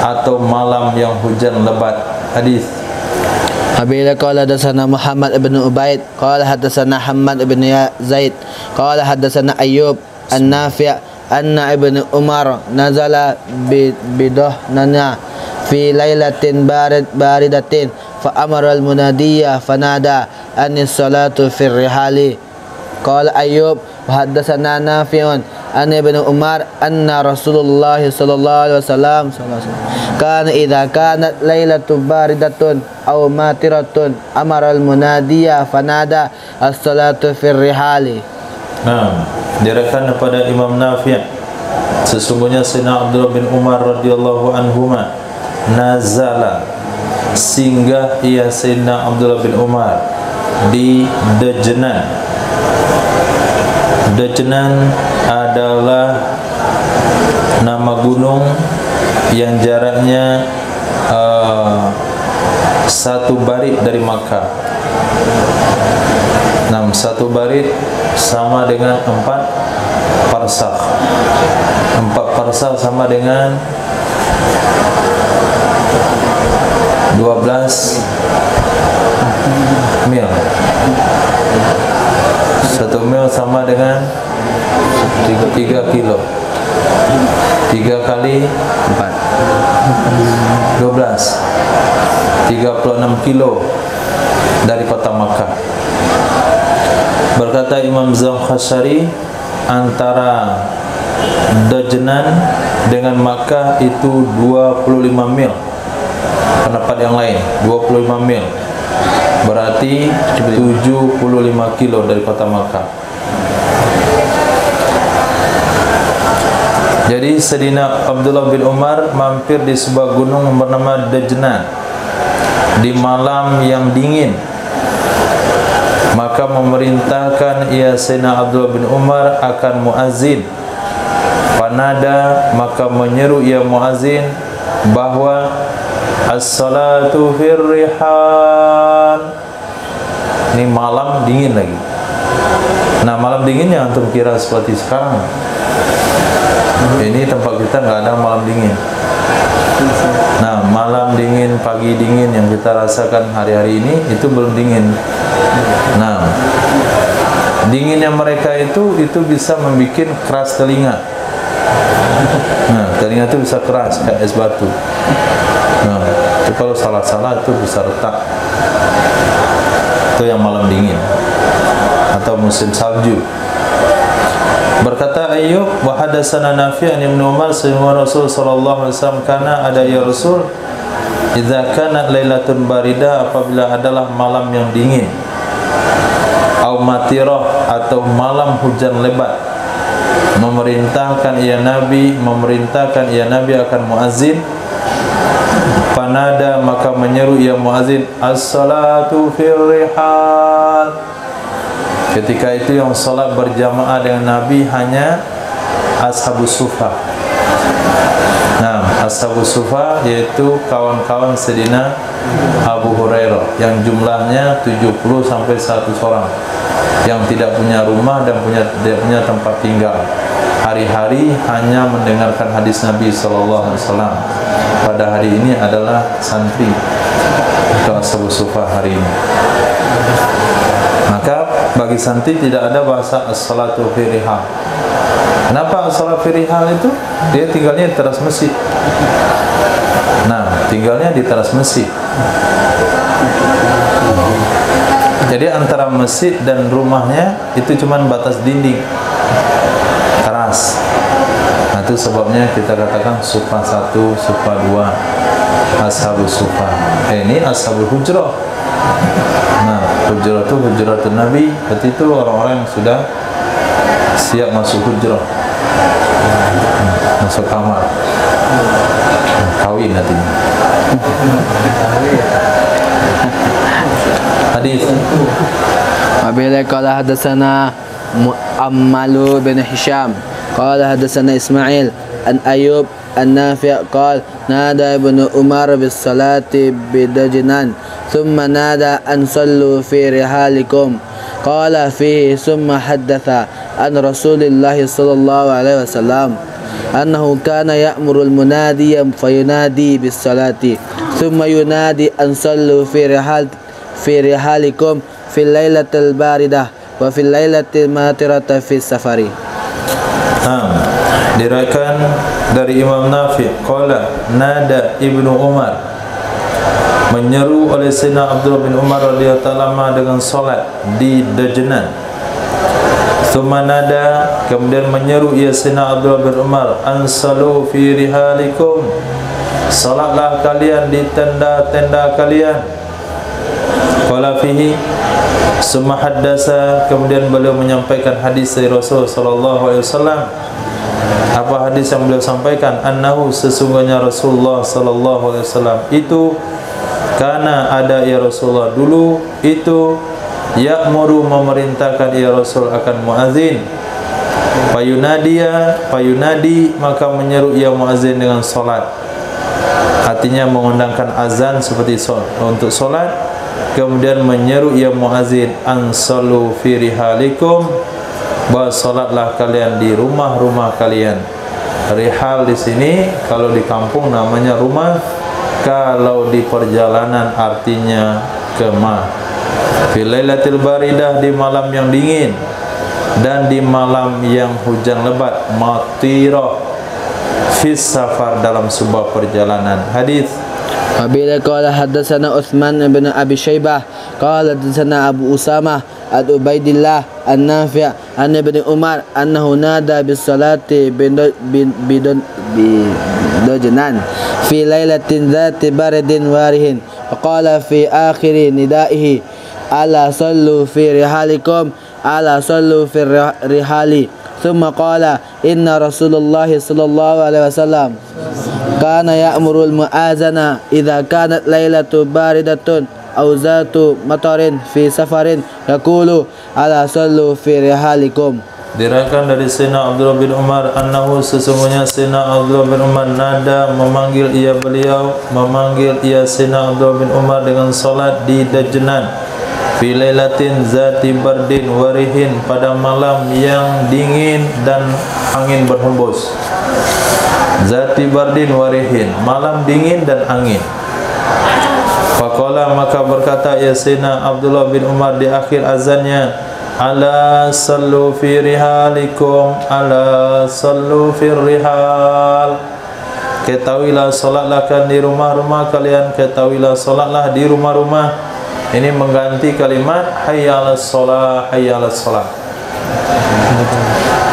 atau malam yang hujan lebat. Hadis. Habila qala hadatsana Muhammad ibn Ubaid qala hadatsana Hammad ibn Zaid qala hadatsana Ayyub an-Nafi' anna ibn Umar nazala bidahnana fi lailatin baridatin fa amara al-munadiyya fanada anis salatu fi rihali. Qala Ayyub hadatsana Nafi'un an ibn Umar anna Rasulullah sallallahu alaihi wasallam kana idza kanat lailatu baridatun aw matiratun amara al-munadiyya fanada as-salatu fi rihali. Nah, diriwayatkan kepada Imam Nafi', sesungguhnya Sayyidina Abdullah bin Umar radhiyallahu anhuma nazala, singgah ia Sayyidina Abdullah bin Umar di Dajnan. Dajnan adalah nama gunung yang jaraknya 1 barid dari Makkah. 1 barid sama dengan 4 parsakh. 4 parsakh sama dengan 12 mil. 1 mil sama dengan 3 kilo. 3 kali 4 12, 36 kilo dari kota Makkah. Berkata Imam Zamkhsyari, antara Dajnan dengan Makkah itu 25 mil. Pendapat yang lain 25 mil, berarti 75 kilo dari kota Makkah. Jadi Sayyidina Abdullah bin Umar mampir di sebuah gunung yang bernama Dajnan di malam yang dingin. Maka memerintahkan ia Sayyidina Abdullah bin Umar akan muazzin. Panada, maka menyeru ia muazzin bahwa as-salatu fir rihal. Ini malam dingin lagi. Nah, malam dingin yang antum kira seperti sekarang. Ini tempat kita nggak ada malam dingin. Nah, malam dingin, pagi dingin yang kita rasakan hari-hari ini itu belum dingin. Nah, dinginnya mereka itu bisa membuat keras telinga. Nah, telinga itu bisa keras kayak es batu. Nah, itu kalau salah-salah itu bisa retak. Itu yang malam dingin atau musim salju. Berkata Ayyub, wa hadatsana Nafi' an Ibnu Umar sahibul Rasul sallallahu alaihi wasallam, kana ada ya Rasul idza kana lailatun barida, apabila adalah malam yang dingin, au matirah atau malam hujan lebat, memerintahkan ia Nabi akan muazzin. Panada, maka menyeru ia muazzin, as-salatu fir rihal. Ketika itu yang salat berjamaah dengan Nabi hanya Ashabus Sufa. Nah, Ashabus Sufa yaitu kawan-kawan Sayyidina Abu Hurairah yang jumlahnya 70 sampai 100 orang yang tidak punya rumah dan tidak punya tempat tinggal. Hari-hari hanya mendengarkan hadis Nabi sallallahu alaihi wasallam. Pada hari ini adalah santri untuk Ashabus Sufa hari ini. Maka bagi santri tidak ada bahasa as-salatu fi rihal. Kenapa as-salatu fi rihal itu? Dia tinggalnya di teras masjid. Nah, tinggalnya di teras masjid. Jadi antara masjid dan rumahnya itu cuma batas dinding teras. Nah, itu sebabnya kita katakan sufa 1, sufa 2, ashabus sufa. Ini ashabul hujrah. Nah, hujrah itu hujratun Nabi, berarti itu orang-orang yang sudah siap masuk hujrah, masuk kamar, kawin nantinya. Hadis. Wabila qala hadatsana Mu'ammalu bin Hisham qala hadatsana Ismail an Ayyub an Nafi' qala nada ibnu Umar bis salati bidajnan thumma nada an sallu fi rihalikum qala fihi thumma haddatha an Rasulillah sallallahu alaihi wasallam annahu kana ya'muru al-munadiya fayunadi bis salati thumma yunadi an sallu fi rihalikum fil lailatil baridah wa fil lailatil matirata fi safari. Diriwayatkan dari Imam Nafi' qala nada Ibnu Umar, menyeru oleh Sayyidina Abdullah bin Umar radhiyallahu anhu dengan salat di Dajnan. Thumma nada, kemudian menyeru ia Sayyidina Abdullah bin Umar, ansalu fi rihalikum, salatlah kalian di tenda-tenda kalian. Qala fihi summa haddasa, kemudian beliau menyampaikan hadis dari Rasul sallallahu alaihi wasallam. Apa hadis yang beliau sampaikan? Annahu, sesungguhnya Rasulullah sallallahu alaihi wasallam itu, karena ada ya Rasulullah dulu itu ya'muru memerintahkan ya Rasul akan muazin. Payunadi maka menyeru ia muazin dengan solat. Artinya mengundangkan azan seperti untuk solat. Kemudian menyeru ia muazin an sallu fi rihalikum, bahwa solatlah kalian di rumah-rumah kalian. Rihal di sini kalau di kampung namanya rumah, kalau di perjalanan artinya kemah. Fil lailatil baridah, di malam yang dingin, dan di malam yang hujan lebat. Matirah fis safar, dalam sebuah perjalanan. Hadis Wabila qala haddatsana Utsman bin Abi Syaibah qala haddatsana Abu Usamah an Ubaidillah an Nafi' an Ibnu Umar annahu nada bis salati bidajnan fi lailatin dzati baridin warihin faqala fi akhir nidaihi ala sallu fi rihalikum ala sallu fi rihali thumma qala inna Rasulullah sallallahu alaihi wasallam kana ya'murul mu'azana idza kanat lailatu baridatun aw zatu matarin fi safarin yaqulu ala sallu fi rihalikum. Diriwayatkan dari Sayyidina Abdullah bin Umar annahu, sesungguhnya Sayyidina Abdullah bin Umar nada memanggil ia Sayyidina Abdullah bin Umar dengan salat di Dajnan fi lailatin zati bardin warihin, pada malam yang dingin dan angin berhembus. Zati bardin warihin, malam dingin dan angin. Faqala, maka berkata ya Sayyidina Abdullah bin Umar di akhir azannya, ala sallu fi rihalikum, ala sallu fi rihal, ketahuilah salatlah di rumah-rumah kalian, ketahuilah salatlah di rumah-rumah. Ini mengganti kalimat hayya 'alas shalah, hayya 'alas shalah.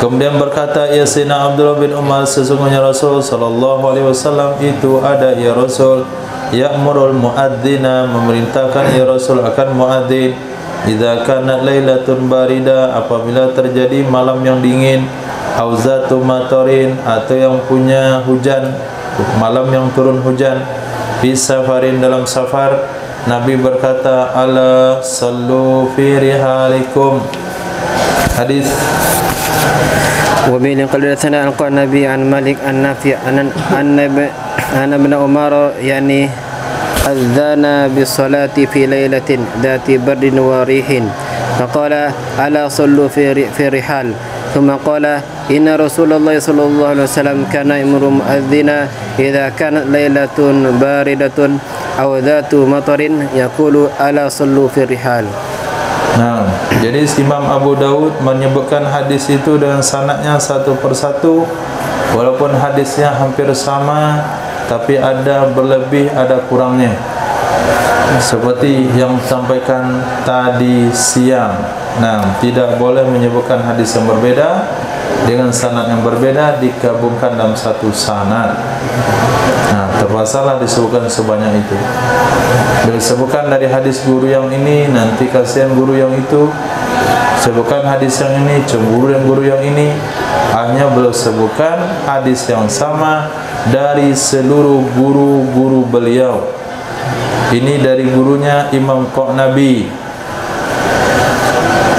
Kemudian berkata ya Sayyidina Abdullah bin Umar, sesungguhnya Rasul sallallahu alaihi wasallam itu ada ya Rasul ya'murul muadzina, memerintahkan ya Rasul akan muadzin idza kanat lailatun barida, apabila terjadi malam yang dingin, auzatu matarin, atau yang punya hujan, malam yang turun hujan, fi safarin, dalam safar. Nabi berkata ala sallu fi rihalikum. Hadis وبين قال حدثنا النبي عن مالك عن نافع أن ابن عمر يعني أذن بالصلاة في ليلة ذات برد وريح فقال ألا صلوا في رحال ثم قال إن رسول الله صلى الله عليه وسلم كان يأمر مؤذنا إذا كانت ليلة باردة أو ذات مطر يقول ألا صلوا في رحال. Nah, jadi Imam Abu Daud menyebutkan hadis itu dengan sanadnya satu persatu, walaupun hadisnya hampir sama, tapi ada berlebih, ada kurangnya. Seperti yang disampaikan tadi siang. Nah, tidak boleh menyebutkan hadis yang berbeda dengan sanad yang berbeda digabungkan dalam satu sanad. Nah, terpasalah disebutkan sebanyak itu. Disebutkan dari hadis guru yang ini, nanti kasihan guru yang itu. Sebutkan hadis yang ini, cemburu yang guru yang ini. Hanya belum sebutkan hadis yang sama dari seluruh guru-guru beliau. Ini dari gurunya Imam Qurnabi,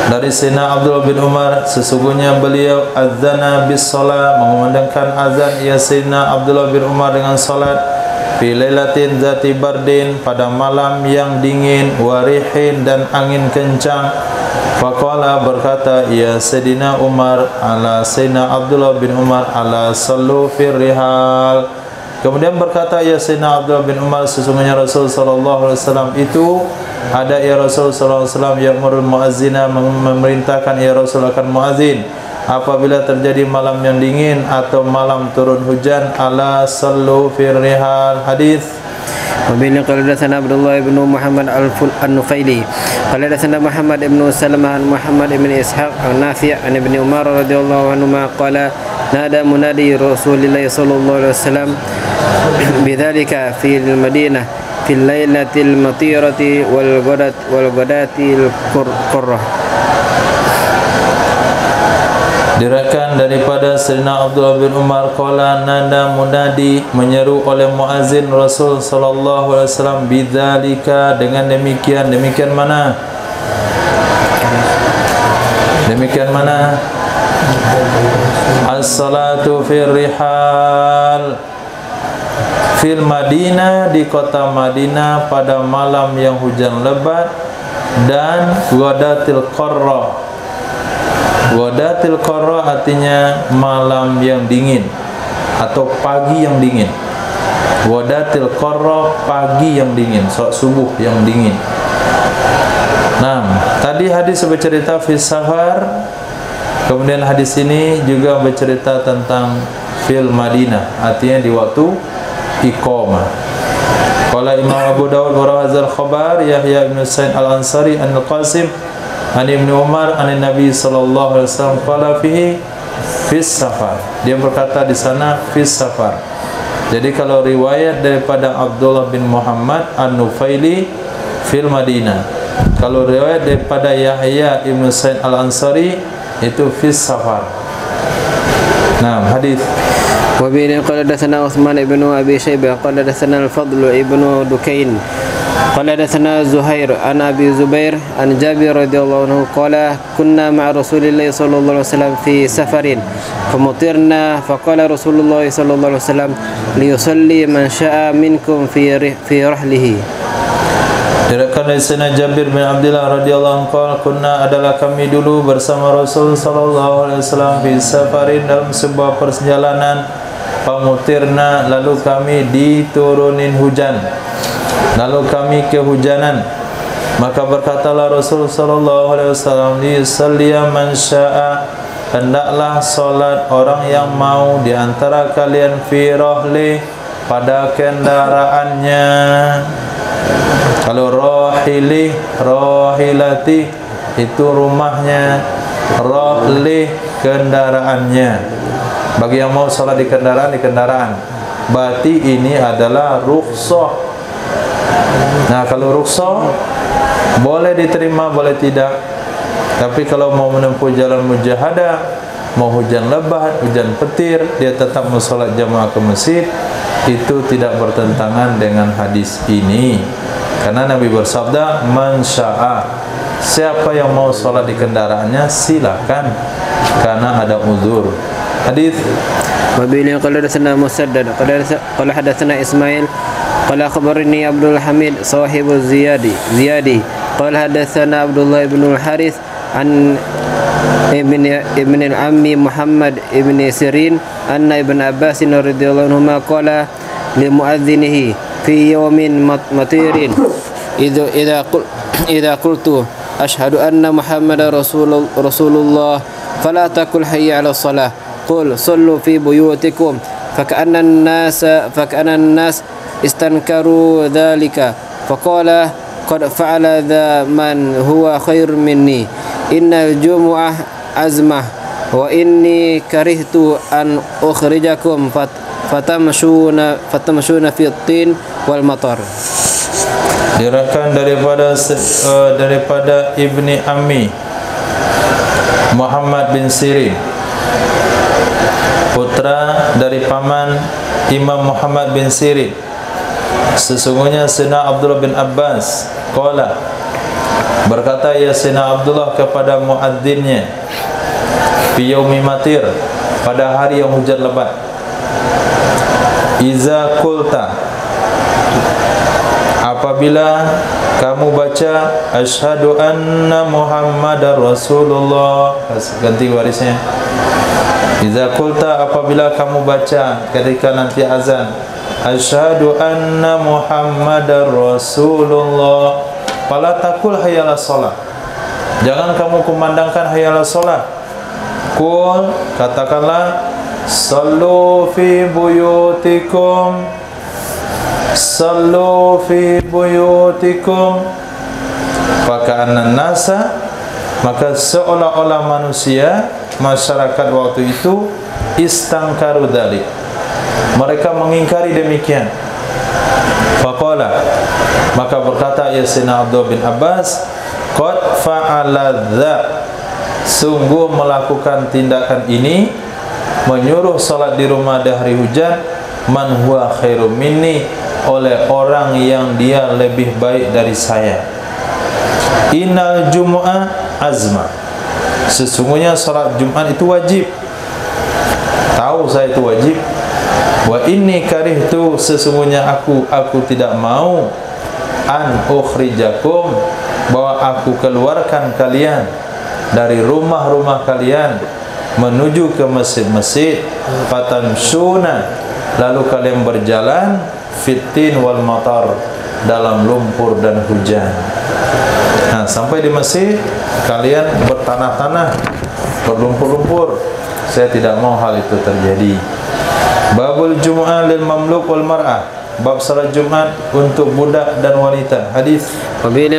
dari Sayyidina Abdullah bin Umar, sesungguhnya beliau adzana bis shalah, mengumandangkan azan ya Sayyidina Abdullah bin Umar dengan salat fi lailatin zati bardin, pada malam yang dingin, warihin, dan angin kencang. Faqala, berkata ya Sayyidina Umar, ala Sayyidina Abdullah bin Umar, ala sallu fir rihal. Kemudian berkata ya Sayyidina Abdullah bin Umar, sesungguhnya Rasul sallallahu alaihi wasallam itu ada ya Rasul sallallahu alaihi wasallam ya'murul muazzina, memerintahkan ya Rasul akan muazzin apabila terjadi malam yang dingin atau malam turun hujan, ala sallu fir rihal. Hadis وبين قال حدثنا عبد الله بن محمد النخيلي قال حدثنا محمد بن سلمة عن محمد بن إسحاق عن نافع عن ابن عمر رضي الله عنهما قال نادى منادي رسول الله صلى الله عليه وسلم بذلك في المدينة في الليلة المطيرة والغداة القرة. Diriwayatkan daripada Sayyidina Abdullah bin Umar qala nada munadi, menyeru oleh muazin Rasul sallallahu alaihi wasallam bidzalika, dengan demikian. Demikian mana? mana? As-salatu fir rihal fil Madinah, di kota Madinah pada malam yang hujan lebat, dan ghadatil qarra. Ghadatil qarra artinya malam yang dingin atau pagi yang dingin. Ghadatil qarra, pagi yang dingin, salat subuh yang dingin. Nah, tadi hadis bercerita fi safar, kemudian hadis ini juga bercerita tentang fil Madinah, artinya di waktu iqamah. Qala Imam Abu Dawud wa rawazal khabar Yahya bin Sa'id al-Ansari an al-Qasim an Ibn Umar an Nabi sallallahu alaihi wasallam qala fihi fis safar. Dia berkata di sana fis safar. Jadi kalau riwayat daripada Abdullah bin Muhammad an-Nufaili fil Madinah, kalau riwayat daripada Yahya ibn Sa'id al-Ansari itu fis safar. Nah, hadis وبه قال حدثنا عثمان بن أبي شيبة قال حدثنا الفضل ابن دكين قال حدثنا زهير عن أبي زبير عن جابر رضي الله عنه قال كنا مع رسول الله صلى الله عليه وسلم في سفر فمطرنا فقال رسول الله صلى الله عليه وسلم ليصلي من شاء منكم في رحله. Diriwayatkan dari Sayyidina Jabir bin Abdullah radhiyallahu anhu, kunna adalah kami dulu bersama Rasul sallallahu alaihi wasallam fi safarin, dalam sebuah perjalanan, pamutirna, lalu kami diturunin hujan, lalu kami kehujanan. Maka berkatalah Rasul sallallahu alaihi wasallam, li salliya man syaa, hendaklah salat orang yang mau di antara kalian fi rahli, pada kendaraannya. Kalau rohili, rohilati itu rumahnya, rohli kendaraannya. Bagi yang mau salat di kendaraan, di kendaraan. Berarti ini adalah rukhsah. Nah, kalau rukhsah boleh diterima, boleh tidak. Tapi kalau mau menempuh jalan mujahadah, mau hujan lebat, hujan petir, dia tetap mensolat jamaah ke masjid, itu tidak bertentangan dengan hadis ini. Karena Nabi bersabda, man syaa, siapa yang mau salat di kendaraannya silakan, karena ada uzur. Hadis وبه قال حدثنا مسدد قال حدثنا إسماعيل قال أخبرني عبد الحميد صاحب زيادي قال حدثنا عبد الله بن الحارث عن ابن العم محمد ابن سيرين أن ابن عباس رضي الله عنهما قال لمؤذنه في يوم مطير إذا قلت أشهد أن محمد رسول الله فلا تقل حي على الصلاة قل صلوا في بيوتكم فكأن الناس استنكروا ذلك فقال قد فعل ذا من هو خير مني إن الجمعة عزمة وإني كرهت أن أخرجكم fatamashuna fi tin wal matar. Diriwayatkan daripada Ibni Ammi Muhammad bin Sirin, putra dari paman Imam Muhammad bin Sirin, sesungguhnya Sayyidina Abdullah bin Abbas qala, berkata ya Sayyidina Abdullah kepada muadzinnya, fi yaumi matir, pada hari yang hujan lebat, iza qulta, apabila kamu baca asyhadu anna Muhammadar Rasulullah, ganti warisnya, iza qulta, apabila kamu baca ketika nanti azan, asyhadu anna Muhammadar Rasulullah, fala taqul hayyalah shalah, jangan kamu kumandangkan hayyalah shalah, qul, katakanlah, sallu fi buyutikum, sallu fi buyutikum, faka'anna nasa, maka seolah-olah manusia, masyarakat waktu itu, istangkaru dzalik, mereka mengingkari demikian. Faqala, maka berkata ya Sayyidina Abdullah bin Abbas, qad fa'ala dza, sungguh melakukan tindakan ini, menyuruh salat di rumah di hari hujan, man huwa khairum minni, oleh orang yang dia lebih baik dari saya. Innal jumu'ah azma, sesungguhnya salat Jumat itu wajib. Tahu saya itu wajib. Wa inni karihtu, sesungguhnya aku tidak mau an ukhrijakum, bahwa aku keluarkan kalian dari rumah-rumah kalian menuju ke masjid-masjid, fatamshuna, lalu kalian berjalan fitin wal matar, dalam lumpur dan hujan. Nah, sampai di masjid kalian bertanah-tanah, berlumpur-lumpur. Saya tidak mau hal itu terjadi. Babul Jum'ah lil mamluk wal mar'ah, bab salat Jumat untuk budak dan wanita. Hadis وبه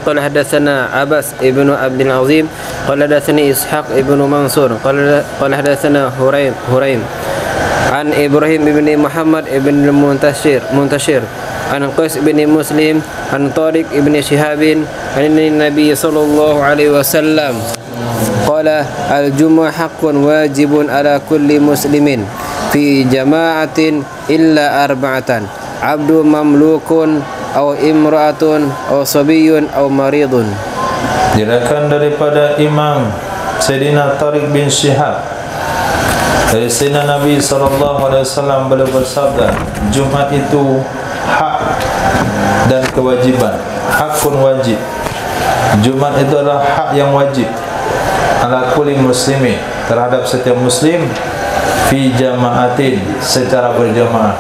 قال حدثنا عباس ابن عبد العظيم قال حدثني إسحاق ابن منصور قال حدثنا هريم عن إبراهيم بن محمد بن المنتشر عن قيس بن مسلم عن طارق بن شهاب عن النبي صلى الله عليه وسلم قال الجمعة حق واجب على كل مسلم في جماعة إلا أربعة عبد مملوك أو امرأة أو صبي أو مريض. Diriwayatkan daripada Imam Sayyidina Tariq bin Shihab dari Sayyidina Nabi SAW, beliau bersabda, Jumat itu hak dan kewajiban. Hakun wajib. Jumat itu adalah hak yang wajib ala kulli muslimin, terhadap setiap muslim, fi jama'atin, secara berjamaah,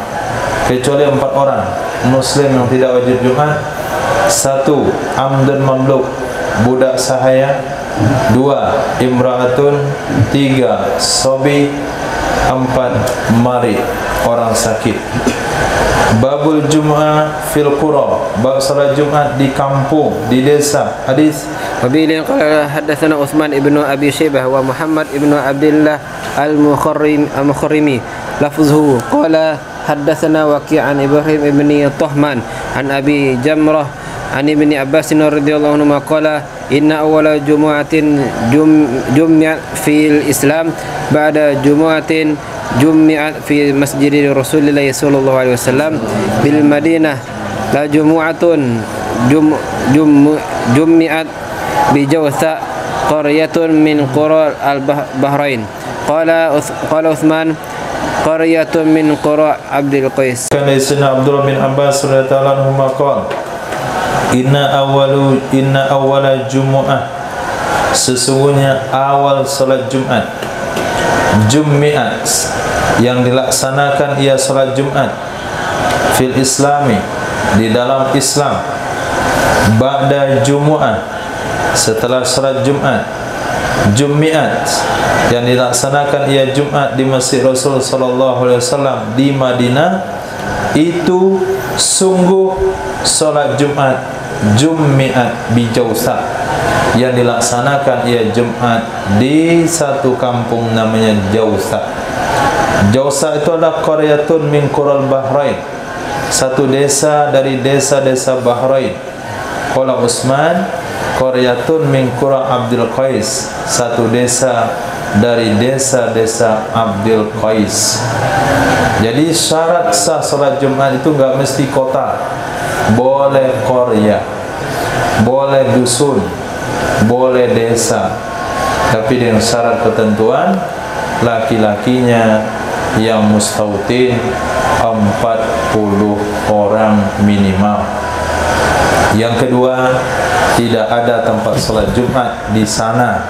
kecuali 4 orang muslim yang tidak wajib Jumat. 1. Amdun mamluk, budak sahaya. 2. Imra'atun. 3. Sobi. 4. Marid, orang sakit. Babul Jum'ah fil qura, bab salat Jumat di kampung, di desa. Hadis وبه قال حدثنا عثمان ابن أبي شيبة ومحمد ابن عبد الله المخرمي لفظه قال حدثنا وكيع عن إبراهيم بن طهمان عن أبي جمرة عن ابن عباس رضي الله عنهما قال إن أول جمعة جمعت في الإسلام بعد جمعة جمعت في مسجد رسول الله صلى الله عليه وسلم بالمدينة لا جمعة جمعت بجوثاء قرية من قرى البحرين قال عثمان قرية من قرى عبد القيس. كان سيدنا عبد الله بن عباس رضي الله عنهما قال inna awwala jumu'ah, sesungguhnya awal salat Jumat, Jumi'at, yang dilaksanakan ia salat Jumat, fil islami, di dalam Islam, ba'da jumu'ah, setelah salat Jumat, Jumi'at, yang dilaksanakan ia Jumat di Masjid Rasul sallallahu alaihi wasallam di Madinah, itu sungguh salat Jumat Jumi'at bijausa, yang dilaksanakan ia Jumat di satu kampung namanya Jausa. Jausa itu adalah qaryatun min qural Bahrain, satu desa dari desa-desa Bahrain. Qala Utsman qaryatun min qura Abdul Qais, satu desa dari desa-desa Abdul Qais. Jadi syarat sah salat Jumat itu enggak mesti kota, boleh qarya, boleh dusun, boleh desa, tapi dengan syarat ketentuan laki-lakinya yang mustautin 40 orang minimal. Yang kedua, tidak ada tempat salat Jumat di sana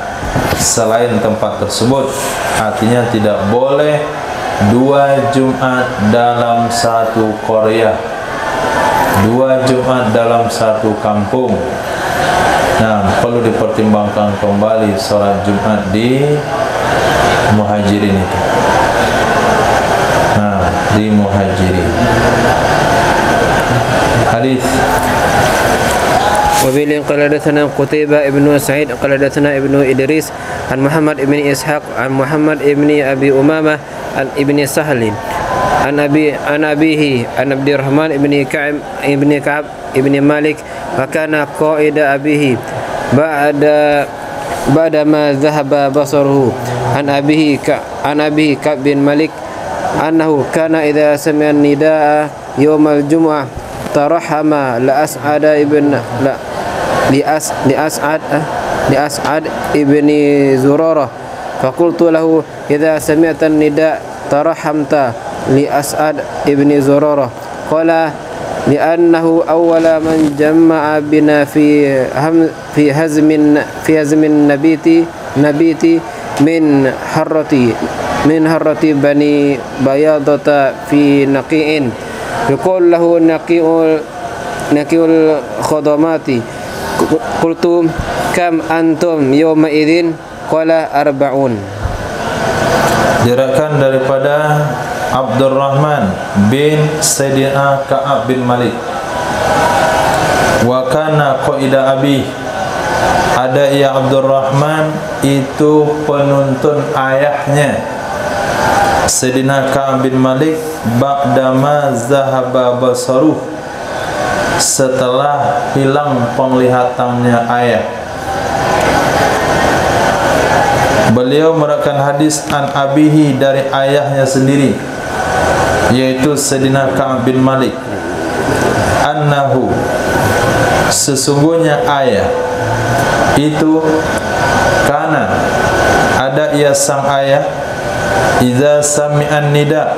selain tempat tersebut. Artinya tidak boleh 2 Jumat dalam satu qarya, 2 Jumat dalam satu kampung. Nah, perlu dipertimbangkan kembali salat Jumat di Muhajirin itu. Nah, di Muhajirin. Hadis وبه قال حدثنا قتيبة ابن سعيد قال حدثنا ابن إدريس عن محمد ابن إسحاق عن محمد ابن أبي أمامة عن ابن سهل عن أبيه عن عبد الرحمن ابن كعب ابن مالك وكان قائد أبيه بعدما ذهب بصره عن أبيه كعب بن مالك أنه كان إذا سمع النداء يوم الجمعة ترحم لأسعد لأسعد ابن زرارة فقلت له إذا سمعت النداء ترحمت لأسعد ابن زرارة قال لأنه أول من جمع بنا في هزم النبيت من حرة بني بياضة في نقيء يقول له نقيء الخضمات قلت كم أنتم يومئذ قال 40. Diriwayatkan daripada Abdurrahman bin Sayyidina Ka'ab bin Malik. Wa kana qaida abi, ada ia Abdurrahman itu penuntun ayahnya Sayyidina Ka'ab bin Malik ba'dama zahaba basaruh, setelah hilang penglihatannya ayah. Beliau meriwayatkan hadis an abihi, dari ayahnya sendiri, yaitu Sayyidina Ka'ab bin Malik, annahu, sesungguhnya ayah itu, kana, ada ia sang ayah, idza sami'an nida,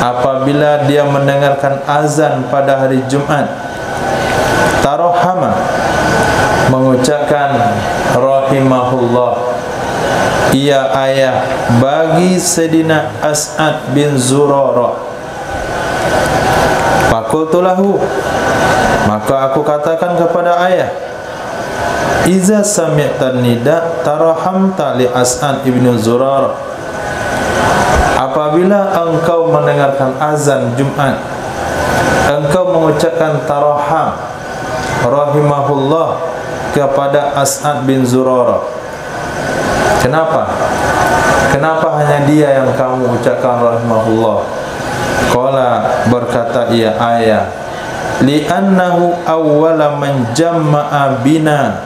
apabila dia mendengarkan azan pada hari Jumat, tarahama, mengucapkan rahimahullah, ia ayah bagi Sayyidina As'ad bin Zurarah. Faqultu lahu, maka aku katakan kepada ayah, iza sami'tan nida tarahamta li As'ad bin Zurarah, apabila engkau mendengarkan azan Jumat, engkau mengucapkan taraham, rahimahullah, kepada As'ad bin Zurarah. Kenapa? Kenapa hanya dia yang kamu ucapkan rahimahullah? Qala, berkata ia ayah, li'annahu awwala man jamma'a bina,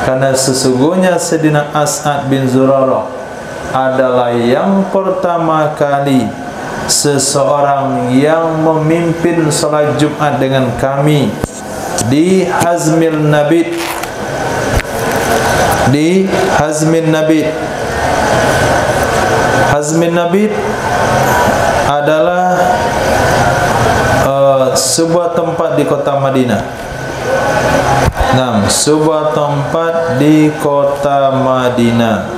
karena sesungguhnya Sayyidina As'ad bin Zurarah adalah yang pertama kali seseorang yang memimpin salat Jumat dengan kami di Hazmil Nabit, di Hazmin Nabit. Hazmin Nabit adalah sebuah tempat di kota Madinah. Nah, sebuah tempat di kota Madinah.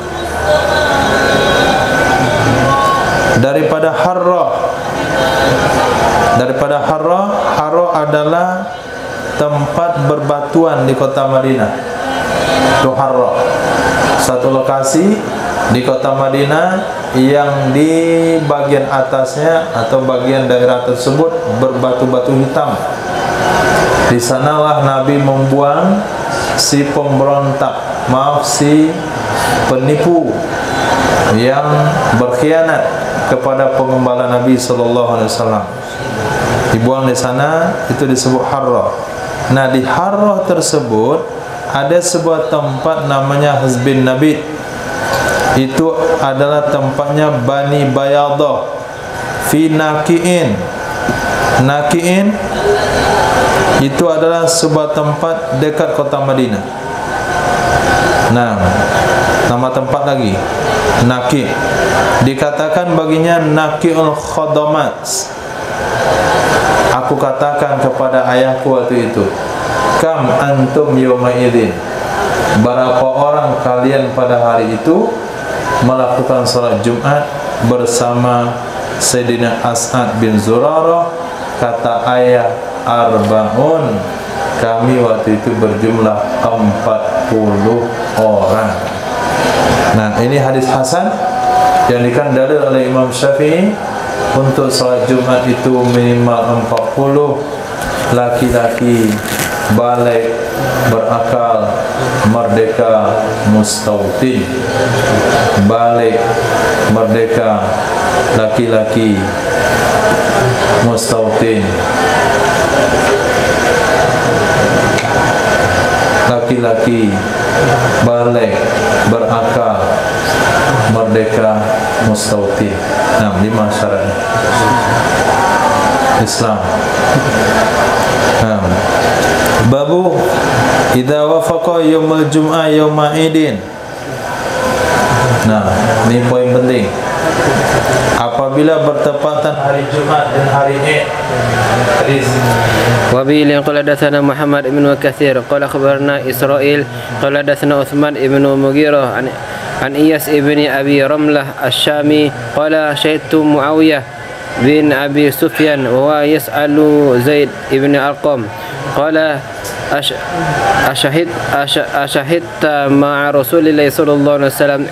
Daripada Harrah. Daripada Harrah, Harrah adalah tempat berbatuan di kota Madinah. Itu Harrah, satu lokasi di kota Madinah yang di bagian atasnya atau bagian daerah tersebut berbatu-batu hitam. Di sanalah Nabi membuang si pemberontak, maaf, si penipu yang berkhianat kepada pengembala Nabi sallallahu alaihi wasallam. Dibuang di sana, itu disebut Harrah. Nah, di Harrah tersebut ada sebuah tempat namanya Hazbin Nabit. Itu adalah tempatnya Bani Bayadah fi Naqi'in. Naqi'in itu adalah sebuah tempat dekat kota Madinah. Nah, nama tempat lagi Naqi'. Dikatakan baginya Naqi'ul Khadamat. Aku katakan kepada ayahku waktu itu, kam antum yawma idzin, berapa orang kalian pada hari itu melakukan salat Jumat bersama Sayyidina As'ad bin Zurarah? Kata ayah, arba'un, kami waktu itu berjumlah 40 orang. Nah, ini hadis hasan yang dikandalkan oleh Imam Syafi'i. Untuk salat Jumat itu minimal 40 laki-laki balik, berakal, merdeka, mustautin. Balik, merdeka, laki-laki, mustautin. Laki-laki, balik, berakal, merdeka, mustautin. Nah, 5 syarat Islam. Nah, Babu idza wafaqa yaumul jum'ah yauma idin. Nah, ini poin penting. Apabila bertepatan hari Jumat dan hari Id. Hadis. Wa bi qala hadatsana Muhammad ibn Katsir qala khabarna Israil qala hadatsana Utsman ibn Mughirah an Iyas ibn Abi Ramlah Asy-Syami qala syaitu Muawiyah bin Abi Sufyan wa yas'alu Zaid ibn Arqam qala ashahidta ma'a Rasulillahi sallallahu alaihi wasallam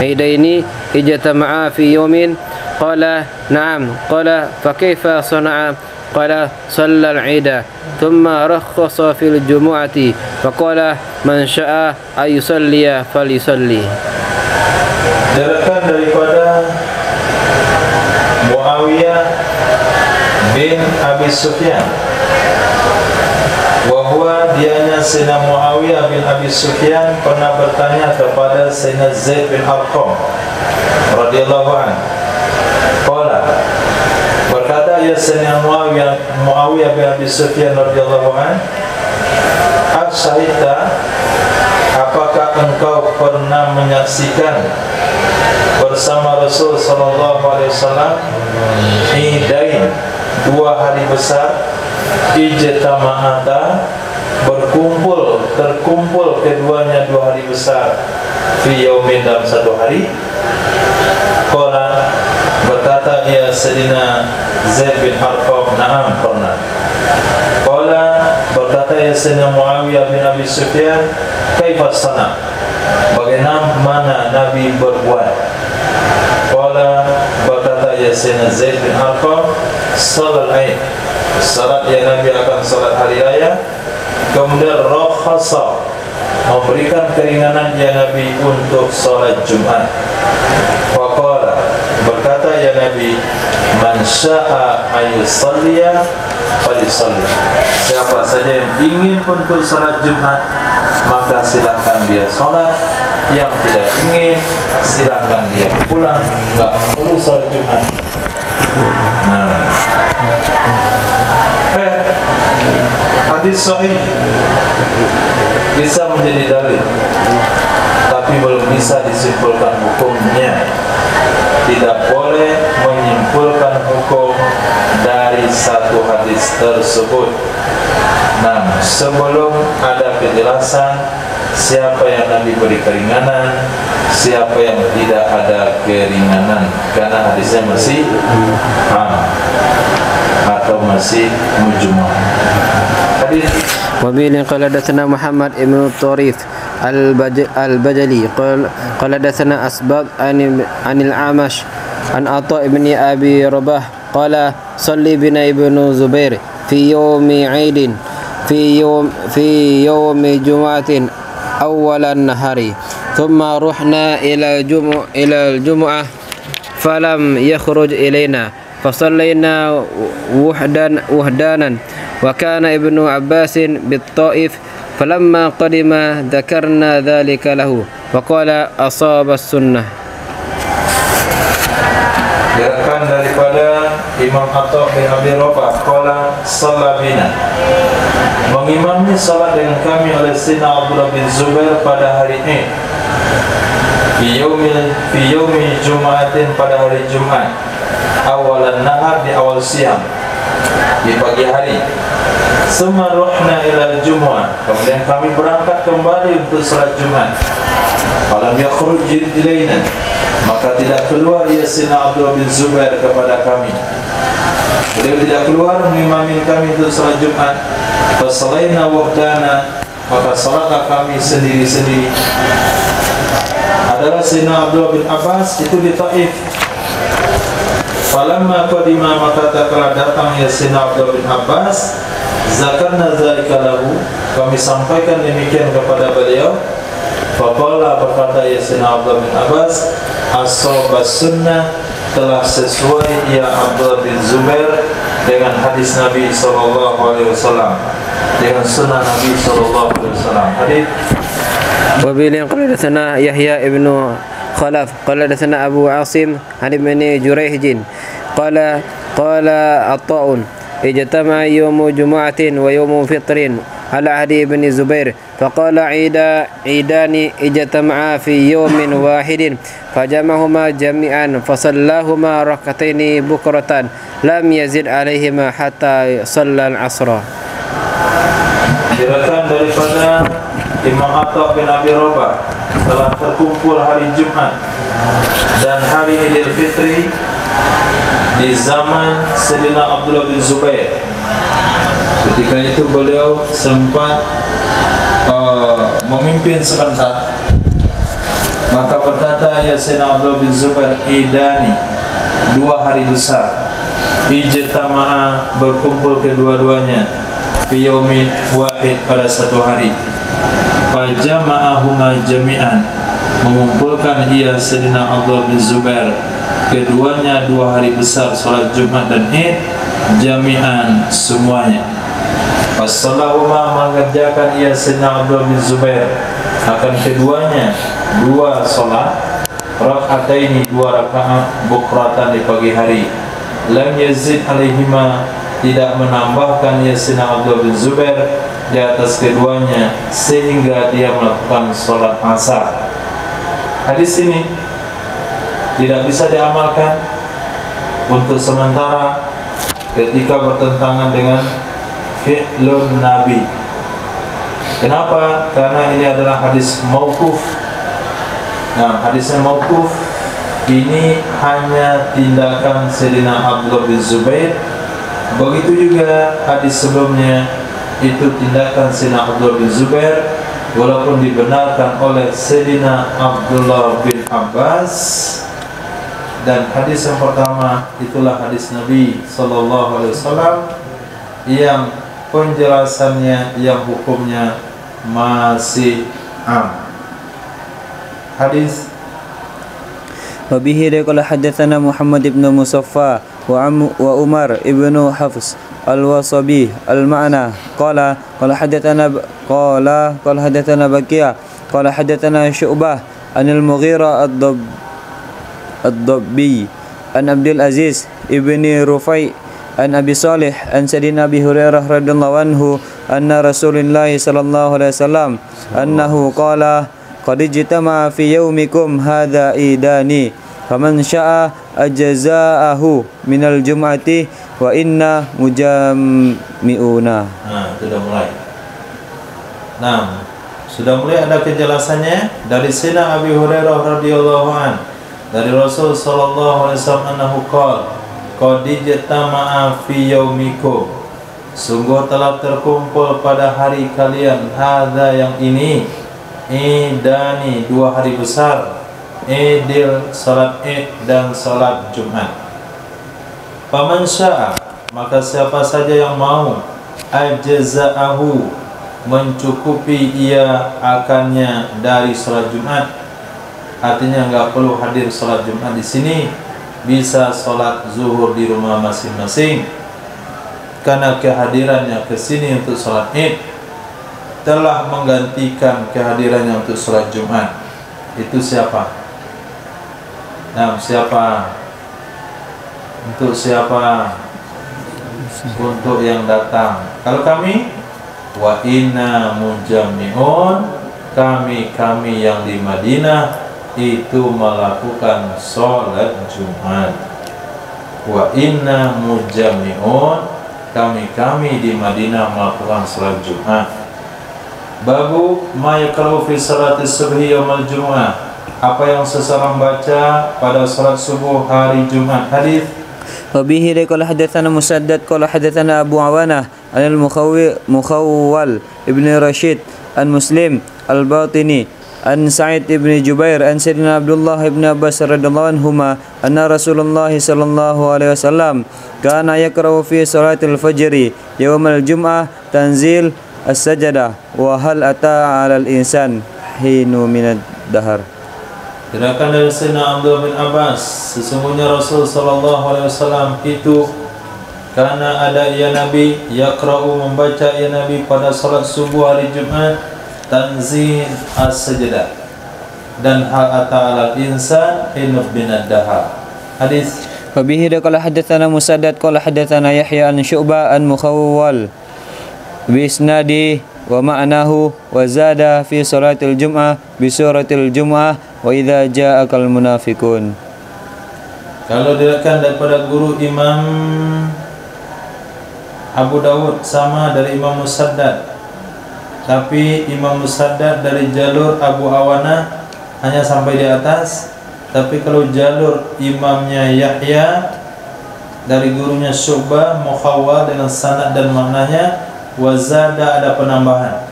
idaini ijtama'a fi yawmin qala na'am qala fa kayfa sana'a qala shalla al-'ida thumma rakhkhasa fil jumu'ati fa qala man syaa ay yusalliya falyusalli. Diriwayatkan daripada Muawiyah bin Abi Sufyan, bahwa dianya Sayyidina Muawiyah bin Abi Sufyan pernah bertanya kepada Sayyidina Zaid bin Arqam radhiyallahu anhu. Qala, berkata ya Sayyidina Muawiyah bin Abi Sufyan radhiyallahu anhu, "Asyhadta, apakah engkau pernah menyaksikan bersama Rasul sallallahu alaihi wasallam idain, dua hari besar, ijtama'ata, terkumpul keduanya dua hari besar, fi yaumin, dalam satu hari?" Qala, berkata ya Sayyidina Zaid bin Arqam, na'am, pernah. Qala, berkata ya Sayyidina Muawiyah bin Abi Sufyan, kaifa sana, bagaimana Nabi berbuat? Qala, berkata ya Sayyidina Zaid bin Arqam, salat Aid, salat ya Nabi akan salat hari raya. Kemudian rakhasa, memberikan keringanan ya Nabi untuk salat Jumat. Waqala, berkata ya Nabi, man syaa ayusalliya falyusalli, siapa saja yang ingin untuk salat Jumat maka silakan dia salat, yang tidak ingin silakan dia pulang, enggak perlu salat Jumat. Nah, hadis sahih bisa menjadi dalil, tapi belum bisa disimpulkan hukumnya. Tidak boleh menyimpulkan hukum dari satu hadis tersebut. Nah, sebelum ada kejelasan siapa yang Nabi beri keringanan, siapa yang tidak ada keringanan, karena hadisnya masih atau masih mujmal. Hadis وبه قال حدثنا محمد بن طريف البجلي قال حدثنا أسباب عن الأعمش عن عطاء بن أبي رباح قال صلي بنا ابن زبير في يوم عيد في يوم جمعة أول النهار ثم رحنا إلى الجمعة فلم يخرج إلينا فصلينا وحدانا وكان ابن عباس بالطائف فلما قدم ذكرنا ذلك له وقال أصاب السنة. Diriwayatkan daripada Imam Atha bin Abi Rabah qala shalla bina, mengimami salat dengan kami oleh Sayyidina Abdullah bin Zubair pada hari Id, fi yaumi Jum'atin, pada hari Jumat, awalan nahar, di awal siang, di pagi hari. Summa ruhna ila Jumu'ah, kemudian kami berangkat kembali untuk salat Jumat. Falam yakhruj ilaina, maka tidak keluar ya Sayyidina Abdullah bin Zubair kepada kami. Beliau tidak keluar mengimami kami untuk salat Jumat. Fasalaina wahdana, maka salatlah kami sendiri-sendiri. Adalah Sayyidina Abdullah bin Abbas itu di Taif. Falamma qadima, maka tatkala datang ya Sayyidina Abdullah bin Abbas, zakarna zalika lahu, kami sampaikan demikian kepada beliau. Faqala, berkata ya Sayyidina Abdullah bin Abbas, as-sawbas sunnah, telah sesuai ya Abdullah bin Zubair dengan hadis Nabi SAW, dengan sunnah Nabi SAW. Hadis وبه قال حدثنا يحيى ابن خلف قال حدثنا أبو عاصم عن ابن جريج قال عطاء اجتمع يوم جمعة ويوم فطر على عهد ابن الزبير فقال عيدان اجتمعا في يوم واحد فجمعهما جميعا فصلاهما ركعتين بكرة لم يزد عليهما حتى صلى العصر. Diriwayatkan daripada Imam Atta bin Abi Rabah telah terkumpul hari Jumat dan hari Idul Fitri di zaman Sayyidina Abdullah bin Zubair. Ketika itu beliau sempat memimpin sebentar. Maka berkata ya Sayyidina Abdullah bin Zubair, idani, dua hari besar, ijtama'a, berkumpul kedua-duanya, fi yaumin wahid, pada satu hari, fajama'ahuma jami'an, mengumpulkan ia Sayyidina Abdullah bin Zubair keduanya dua hari besar, salat Jumat dan Id, jami'an, semuanya. Wassalahuma, mengerjakan ia Sayyidina Abdullah bin Zubair akan keduanya dua salat, rak'ataini, dua rakaat, bukratan, di pagi hari, lam yazid alaihima, tidak menambahkan ya Sayyidina Abdullah bin Zubair di atas keduanya sehingga dia melakukan sholat asar. Hadis ini tidak bisa diamalkan untuk sementara ketika bertentangan dengan fi'lun Nabi. Kenapa? Karena ini adalah hadis mauquf. Nah, hadisnya mauquf ini hanya tindakan Sayyidina Abdullah bin Zubair. Begitu juga hadis sebelumnya itu tindakan Sayyidina Abdullah bin Zubair, walaupun dibenarkan oleh Sayyidina Abdullah bin Abbas. Dan hadis yang pertama itulah hadis Nabi sallallahu alaihi wasallam yang penjelasannya, yang hukumnya masih am. Hadis وبه قال حدثنا محمد بن مصفى وعمر ابن حفص الوصبي المعنى قال حدثنا بكيع قال حدثنا شعبة عن المغيرة الضبي عن عبد العزيز ابن رفيع عن أبي صالح عن سيدنا أبي هريرة رضي الله عنه أن رسول الله صلى الله عليه وسلم أنه قال قد اجتمع في يومكم هذا عيدان فمن شاء أجزاءه من الجمعة وإنا مجمعون. Sudah mulai ada kejelasannya dari Sayyidina Abi Hurairah radhiyallahu an, dari Rasul sallallahu alaihi wasallam annahu qala qad ijtama'a fi yaumikum, sungguh telah terkumpul pada hari kalian, hadza, yang ini, idani, dua hari besar, idil, salat id dan salat Jumat. Faman sya'a, maka siapa saja yang mau, ajza'ahu, mencukupi ia akannya dari salat Jumat. Artinya enggak perlu hadir salat Jumat di sini, bisa salat zuhur di rumah masing-masing, karena kehadirannya ke sini untuk salat id telah menggantikan kehadirannya untuk salat Jumat. Itu siapa? Nah, siapa? Untuk siapa? Untuk yang datang. Kalau kami, wa inna mujammi'un, kami yang di Madinah itu melakukan salat Jumat. Wa inna mujammi'un, kami di Madinah melakukan salat Jumat. Babu ma yaqra'u fi salati subhi yaumil jumu'ah, apa yang seseorang baca pada salat subuh hari Jumat. Hadis وبه قال حدثنا مسدد قال حدثنا أبو عوانة عن المخول ابن رشيد عن مسلم الباطني عن سعيد بن جبير عن سيدنا عبد الله بن عباس رضي الله عنهما أن رسول الله صلى الله عليه وسلم كان يقرأ في صلاة الفجر يوم الجمعة تنزيل السجدة وهل أتى على الإنسان حين من الدهر. Diriwayatkan dari Sayyidina Abdullah bin Abbas, sesungguhnya Rasul sallallahu alaihi wasallam itu, karena ada ia Nabi, yaqra'u, membaca ia Nabi pada salat subuh hari Jumat, tanzil as-sajdah, dan hal ata al insan hinub bin ad-dahar. Hadis وبه قال حدثنا مسدد قال حدثنا يحيى عن شعبة عن مخول بإسناد wa ma'nahu wa zada fi salatil jum'ah bi suratil jum'ah wa idza ja'akal munafiqun. Kalau diriwayatkan daripada guru Imam Abu Dawud sama dari Imam Musaddad, tapi Imam Musaddad dari jalur Abu Awana hanya sampai di atas. Tapi kalau jalur imamnya Yahya dari gurunya Syu'bah mukhawwal dengan sanad dan maknanya, wazada ada penambahan.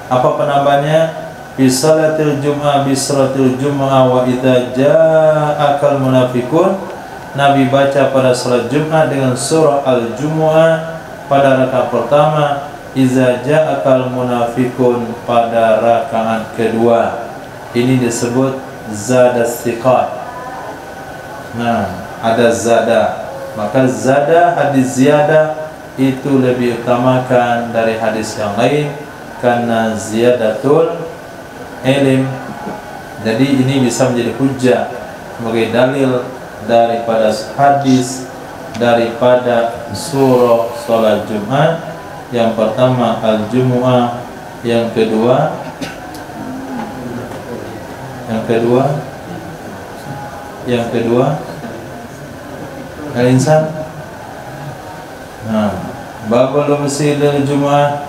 Apa penambahannya? Bi salatil jum'ah bi suratil jum'ah wa idza ja'akal munafiqun. Nabi baca pada salat Jumat dengan surah Al-Jumu'ah pada rakaat pertama, iza ja'akal munafiqun pada rakaat kedua. Ini disebut zada thiqat. Nah, ada zada. Maka zada, hadis ziyada itu lebih utamakan dari hadis yang lain karena ziyadatul ilm. Jadi ini bisa menjadi hujjah sebagai dalil daripada hadis daripada surah salat Jumat. Yang pertama Al-Jumu'ah, yang kedua Al-Insan. Nah, babul lubsi lil Jumu'ah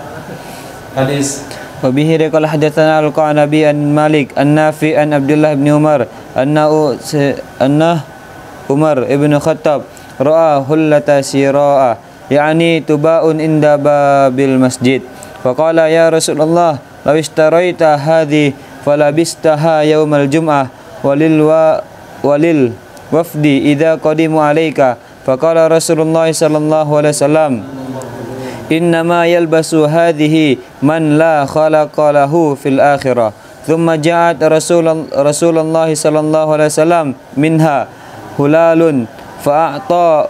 hadis. Wa bihi qala hadatsana al-Qanabi an Malik an Nafi an Abdullah bin Umar anna Umar ibn Khattab ra'a hullata siraa yani tubaun inda babil masjid faqala ya Rasulullah law ishtaraita hadhi falabistaha yaumal jum'ah walil wafdi idza qadimu alayka faqala Rasulullah sallallahu alaihi wasallam innama yalbasu hadhihi man la khalaqa lahu fil akhirah thumma ja'at Rasulullah sallallahu alaihi wasallam minha hulalun fa'ata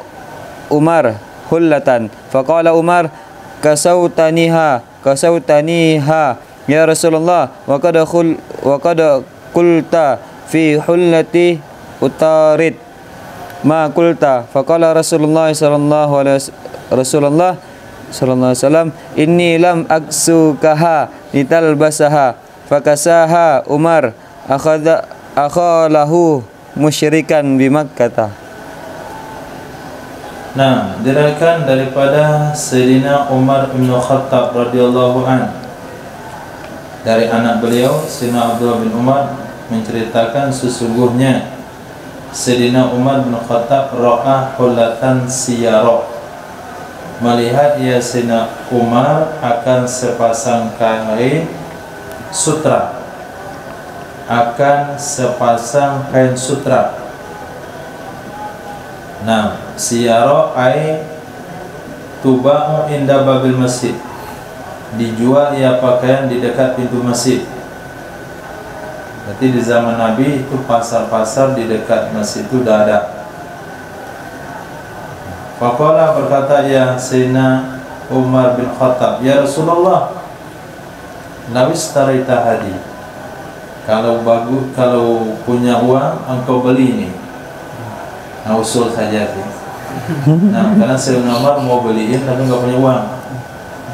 Umar hullatan faqala Umar kasautaniha ya Rasulullah wa qad qulta fi hullati utarid ma qulta faqala Rasulullah sallallahu alaihi wasallam inni lam aksukaha litalbasaha fakasaha Umar akhalahu musyrikan bi Makkah. Nah, diriwayatkan daripada Sayyidina Umar bin Khattab radhiyallahu an dari anak beliau Sayyidina Abdullah bin Umar menceritakan sesungguhnya Sayyidina Umar bin Khattab ra'a hullatan siyara, melihat ya Sayyidina Umar akan sepasang kain sutra, Nah, siyara ai tuba'u inda babil masjid, dijual ya pakaian di dekat pintu masjid. Berarti di zaman Nabi itu pasar-pasar di dekat masjid itu sudah ada. Faqala berkata ya Sayyidina Umar bin Khattab, ya Rasulullah, Nabi starita hadi, kalau punya uang engkau beli ini. Nah, usul saja sih. Nah, karena Sayyidina Umar mau beliin tapi nggak punya uang.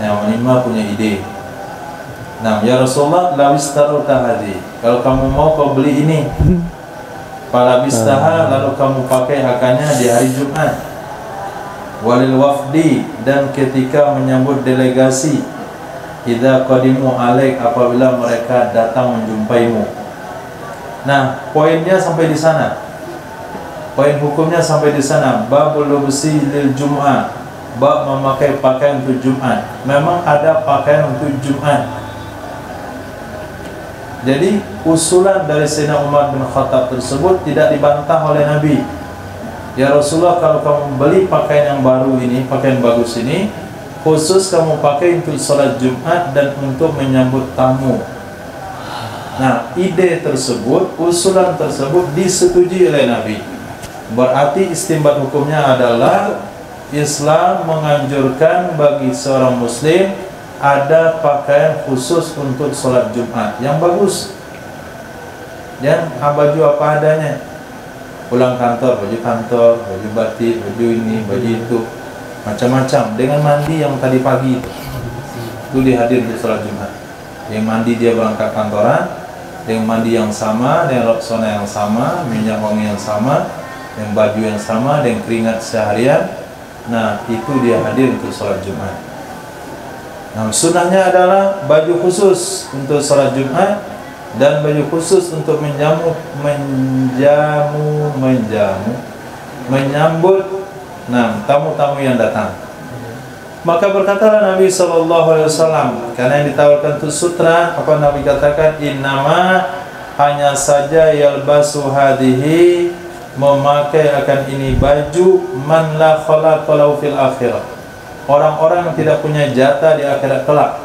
Yang menimba punya ide. Nah, ya Rasulullah, lawistaruta hadi, kalau kamu mau kau beli ini, palabistaha, lalu kamu pakai akannya di hari Jumat, walil wafdi, dan ketika menyambut delegasi, idza qadimu alaik, apabila mereka datang menjumpaimu. Nah, poinnya sampai di sana. Poin hukumnya sampai di sana. Babul lubsi lil Jum'ah, bab memakai pakaian untuk Jumat. Memang ada pakaian untuk Jumat. Jadi usulan dari Sayyidina Umar bin Khattab tersebut tidak dibantah oleh Nabi. Ya Rasulullah, kalau kamu beli pakaian yang baru ini, pakaian bagus ini, khusus kamu pakai untuk salat Jumat dan untuk menyambut tamu. Nah, ide tersebut, usulan tersebut disetujui oleh Nabi. Berarti istimbat hukumnya adalah Islam menganjurkan bagi seorang muslim ada pakaian khusus untuk sholat Jumat yang bagus, dan baju apa adanya. Pulang kantor, baju batik, baju ini, baju itu, macam-macam, dengan mandi yang tadi pagi itu dihadir di sholat Jumat. Yang mandi dia berangkat kantoran, dengan mandi yang sama, dengan loksona yang sama, minyak wangi yang sama, dengan baju yang sama, dengan keringat seharian. Nah, itu dia hadir untuk sholat Jumat. Nah, sunnahnya adalah baju khusus untuk sholat Jumat dan baju khusus untuk menyambut tamu-tamu yang datang. Maka berkatalah Nabi SAW, karena yang ditawarkan itu sutra, apa Nabi katakan, innama, hanya saja yalbasu hadihi, memakai akan ini baju, man la khalaqa lahu fil akhirah, orang-orang yang tidak punya jatah di akhirat kelak.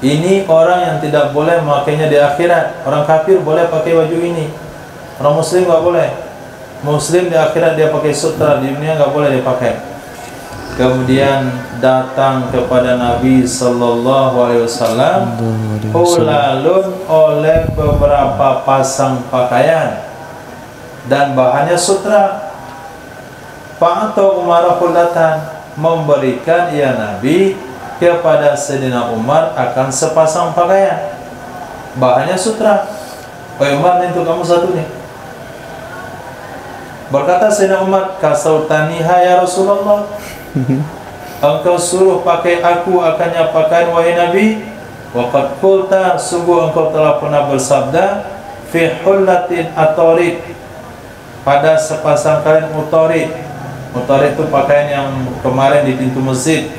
Ini orang yang tidak boleh memakainya di akhirat. Orang kafir boleh pakai baju ini, orang muslim nggak boleh. Muslim di akhirat dia pakai sutra, di dunia nggak boleh dia pakai. Kemudian datang kepada Nabi Sallallahu Alaihi Wasallam ulalun oleh beberapa pasang pakaian dan bahannya sutra. Pak atau Umar datang memberikan ia Nabi kepada Sayyidina Umar akan sepasang pakaian, bahannya sutra. Umar, untuk kamu satu nih. Berkata Sayyidina Umar, kasautaniha ya Rasulullah, engkau suruh pakai aku akannya pakaian wahai Nabi. Waqad qulta, sungguh engkau telah pernah bersabda, fi hullatin atorid, pada sepasang kain utorid. Utorid itu pakaian yang kemarin di pintu masjid.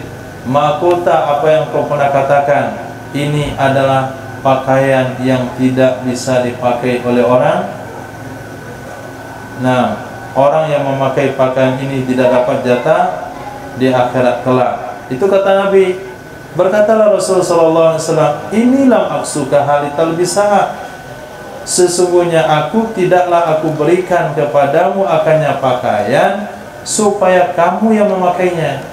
Makulta, apa yang kau pernah katakan, ini adalah pakaian yang tidak bisa dipakai oleh orang. Nah, orang yang memakai pakaian ini tidak dapat jatah di akhirat kelak. Itu kata Nabi. Berkatalah Rasulullah SAW, inilah aksuka halital bisa, sesungguhnya aku tidaklah aku berikan kepadamu akannya pakaian supaya kamu yang memakainya.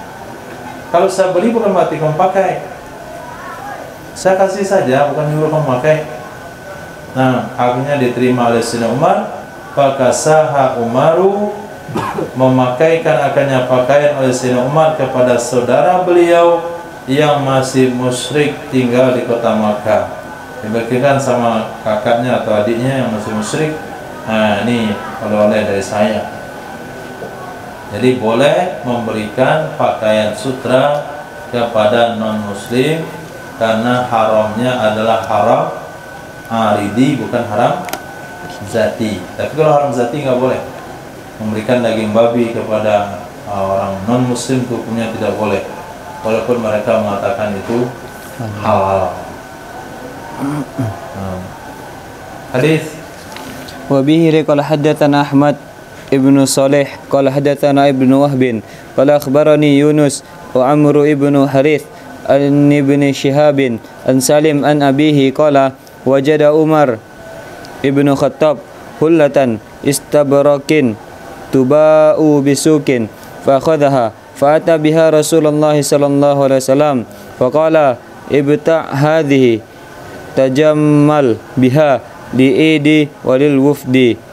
Kalau saya beli bukan berarti kamu pakai, saya kasih saja, bukan nyuruh kamu pakai. Nah, akhirnya diterima oleh Sayyidina Umar. Fakasaha Umaru, memakaikan akannya pakaian oleh Sayyidina Umar kepada saudara beliau yang masih musyrik tinggal di kota Makkah. Diberikan sama kakaknya atau adiknya yang masih musyrik. Nah, ini oleh-oleh dari saya. Jadi boleh memberikan pakaian sutra kepada non-muslim karena haramnya adalah haram aridi, bukan haram zati. Tapi kalau haram zati nggak boleh. Memberikan daging babi kepada orang non-muslim hukumnya tidak boleh, walaupun mereka mengatakan itu halal. Hadis. Wa bihi qala haddatsana Ahmad ibnu Salih qala haddatsana ibnu Wahbin qala akhbarani Yunus wa Amru ibnu Harith an ibni Shihabin an Salim an abihi qala wajada Umar ibnu Khattab hullatan istabrakin tuba'u bisukin fa akhadhaha fa ata biha Rasulullah sallallahu alaihi wasallam fa qala ibta' hadhihi tajammal biha li'idi walil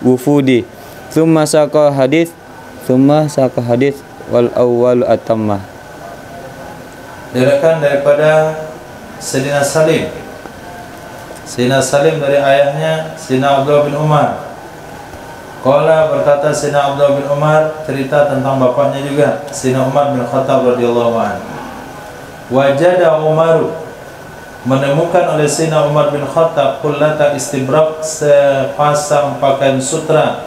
wufudi thumma saqa hadith wal awwal atammah. Diriwayatkan daripada Sayyidina Salim dari ayahnya Sayyidina Abdullah bin Umar. Qala, berkata Sayyidina Abdullah bin Umar, cerita tentang bapaknya juga, Sayyidina Umar bin Khattab radhiyallahu anhu. Wajada Umaru, menemukan oleh Sayyidina Umar bin Khattab kullata istibrak, sepasang pakaian sutra,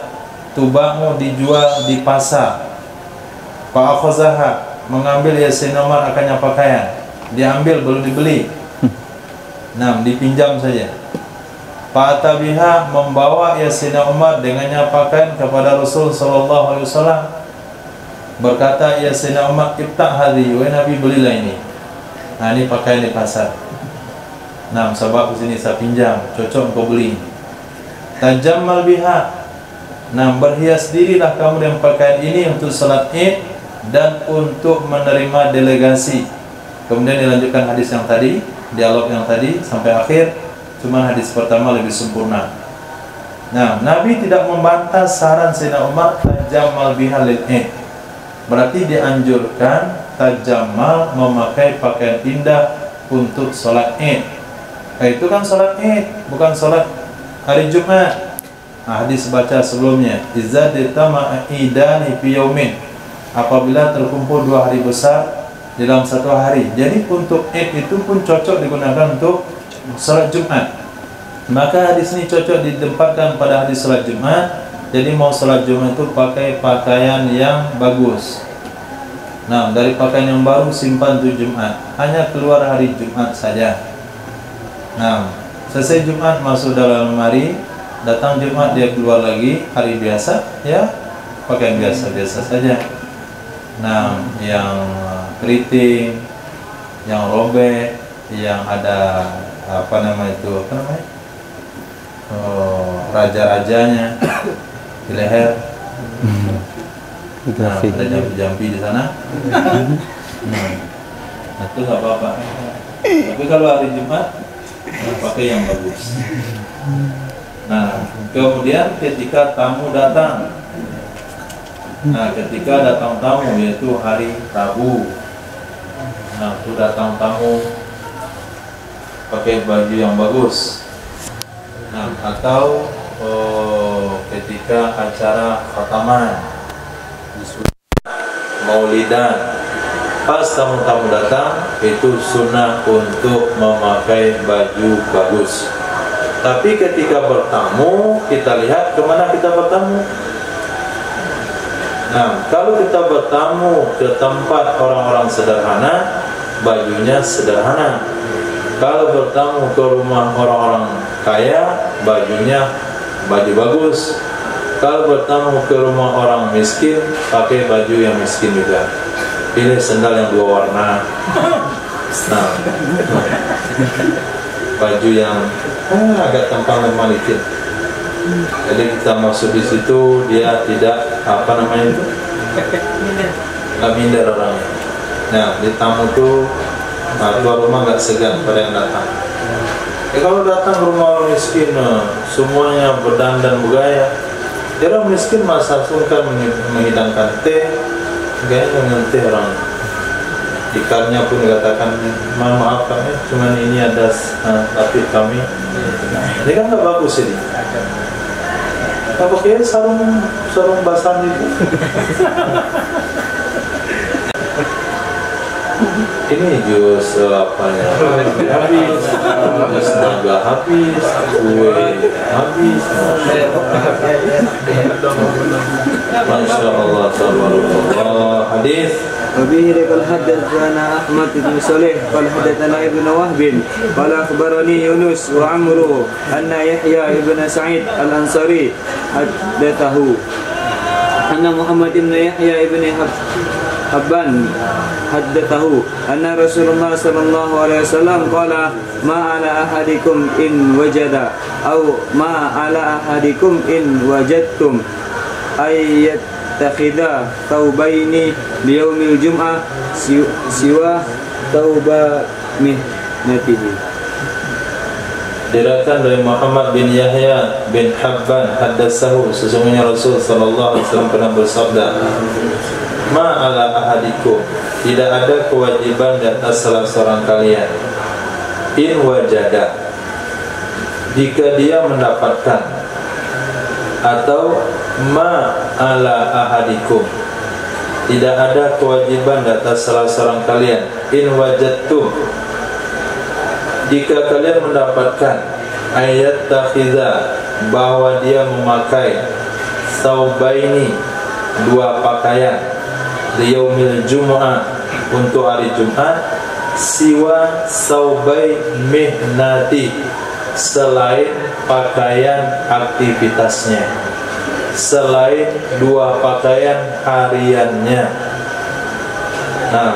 tubamu dijual di pasar. Fa'akhazaha, mengambil ya Sayyidina Umar akannya pakaian, diambil belum dibeli. Nah, dipinjam saja. Fa'atabiha, membawa ya Sayyidina Umar dengannya pakaian kepada Rasul sallallahu alaihi wasallam. Berkata ya Sayyidina Umar, ibta' hadhi, wahai Nabi, belilah ini. Nah, ini pakaian di pasar. Nah, sebab di sini saya pinjam, cocok engkau beli. Tajammal biha, nah berhias dirilah kamu dengan pakaian ini untuk salat Id dan untuk menerima delegasi. Kemudian dilanjutkan hadis yang tadi, dialog yang tadi sampai akhir, cuman hadis pertama lebih sempurna. Nah, Nabi tidak membantah saran Sayyidina Umar tajammal biha lil Id. Berarti dianjurkan tajammal, memakai pakaian indah untuk sholat Id. Itu kan sholat Id, bukan sholat hari Jumat. Hadis baca sebelumnya, idza ditama idani fi yaumin, apabila terkumpul 2 hari besar dalam satu hari. Jadi untuk Id itu pun cocok digunakan untuk sholat Jumat. Maka hadis ini cocok ditempatkan pada hadis sholat Jumat. Jadi mau sholat Jumat itu pakai pakaian yang bagus. Nah, dari pakaian yang baru simpan untuk Jumat. Hanya keluar hari Jumat saja. Nah, selesai Jumat masuk dalam lemari, datang Jumat dia keluar lagi hari biasa, ya pakaian biasa-biasa saja. Nah, yang keriting, yang robek, yang ada raja-rajanya di leher. Nah, ada jampi-jampi di sana. Nah, itu nggak apa-apa. Tapi kalau hari Jumat pakai yang bagus. Nah, kemudian ketika tamu datang, ketika datang tamu yaitu hari Rabu, nah itu datang tamu pakai baju yang bagus. Nah, atau ketika acara khataman, maulidan, pas tamu-tamu datang, itu sunnah untuk memakai baju bagus. Tapi ketika bertamu, kita lihat kemana kita bertamu. Nah, kalau kita bertamu ke tempat orang-orang sederhana, bajunya sederhana. Kalau bertamu ke rumah orang-orang kaya, bajunya baju bagus. Kalau bertamu ke rumah orang miskin, pakai baju yang miskin juga. Pilih sendal yang 2 warna. Nah, baju yang agak tampang dikit. Jadi kita masuk di situ, dia tidak nggak minder orangnya. Nah, di tamu tuh tuan rumah nggak segan pada yang datang. Kalau datang ke rumah orang miskin, semuanya berdandan bergaya. Dia orang miskin masa sungkan menghidangkan teh, gaya dengan teh orang. Ikannya pun dikatakan, maaf kami, cuman ini ada, tapi kami, ini kan nggak bagus ini. Apa kayak sarung basah itu? Ini jus habis, jus naga habis, kue habis. Masya Allah, tabarakallah. Hadis. وبه قال حدثنا أحمد بن صالح قال حدثنا ابن وهب قال أخبرني يونس وعمرو أن يحيى بن سعيد الأنصاري حدثه أن محمد بن يحيى بن حبان حدثه أن رسول الله صلى الله عليه وسلم قال ما على أحدكم إن وجد أو ما على أحدكم إن وجدتم أي takhidha taubaini liyaumil jum'ah siwa tauba mihnatihi. Diriwayatkan dari Muhammad bin Yahya bin Habban haddatsahu, sesungguhnya Rasul sallallahu alaihi wasallam pernah bersabda, ma ala ahadikum, tidak ada kewajiban di atas salah seorang kalian, in wajada, jika dia mendapatkan, atau ma ala ahadikum, tidak ada kewajiban di atas salah seorang kalian, in wajadtum, jika kalian mendapatkan, ayat takhidha, bahwa dia memakai saubaini, 2 pakaian, liyaumil jumu'ah, untuk hari Jumat, siwa saubai mihnati, selain pakaian aktivitasnya, selain 2 pakaian hariannya. Nah,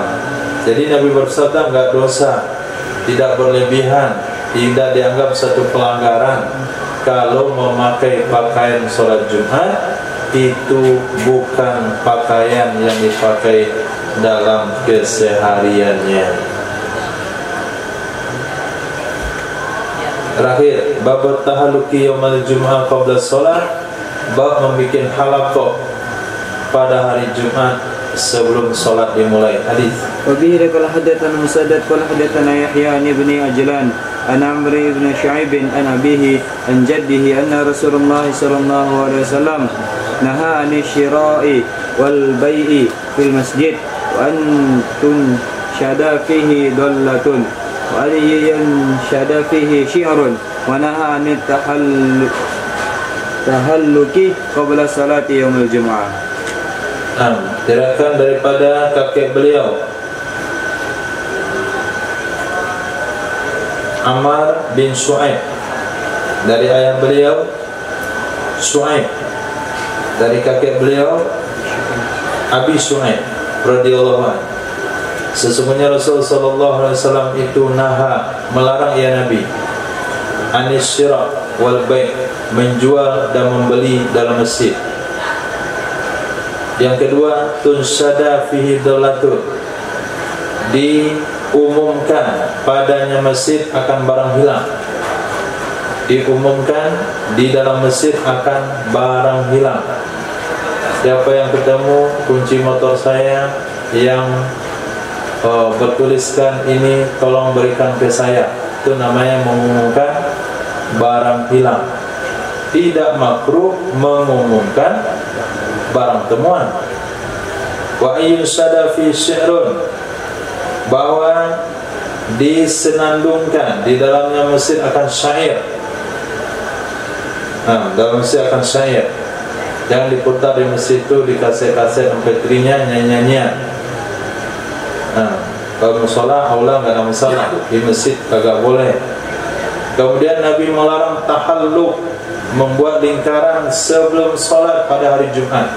jadi Nabi bersabda enggak dosa, tidak berlebihan, tidak dianggap satu pelanggaran kalau memakai pakaian sholat Jumat itu bukan pakaian yang dipakai dalam kesehariannya. Terakhir, bab tahalluki yaumal jum'ah qabla sholat, bab membikin halaqah pada hari Jumat sebelum sholat dimulai. Hadis. وبه قال حدثنا مسدد قال حدثنا يحيى عن ابن عجلان عن عمرو بن شعيب عن أبيه عن جده أن رسول الله صلى الله عليه وسلم نهى عن الشراء والبيع في المسجد وأن تنشد فيه ضلة وأن ينشد فيه شعر ونهى عن التحلق قبل صلاة يوم الجمعة. Diriwayatkan daripada kakek beliau Ammar bin Shu'aib, dari ayah beliau Shu'aib, dari kakek beliau Abi Shu'aib radhiyallahu anhu. Sesungguhnya Rasul sallallahu alaihi wasallam itu melarang ya Nabi, anis syira' wal bai', menjual dan membeli dalam masjid. Yang kedua, tunsyada fihi dhalatun, diumumkan padanya masjid akan barang hilang. Diumumkan di dalam masjid akan barang hilang. Siapa yang ketemu kunci motor saya yang bertuliskan ini tolong berikan ke saya, itu namanya mengumumkan barang hilang. Tidak makruh mengumumkan barang temuan. Wa ayyunsada fi syi'run, bahwa disenandungkan di dalamnya masjid akan syair. Dalam masjid akan syair. Jangan diputar di masjid itu di kaset-kaset MP3-nya nyanyi-nyanyian. Kalau musola aula enggak ada masalah, di masjid kagak boleh. Kemudian Nabi melarang tahalluk, membuat lingkaran sebelum sholat pada hari Jumat.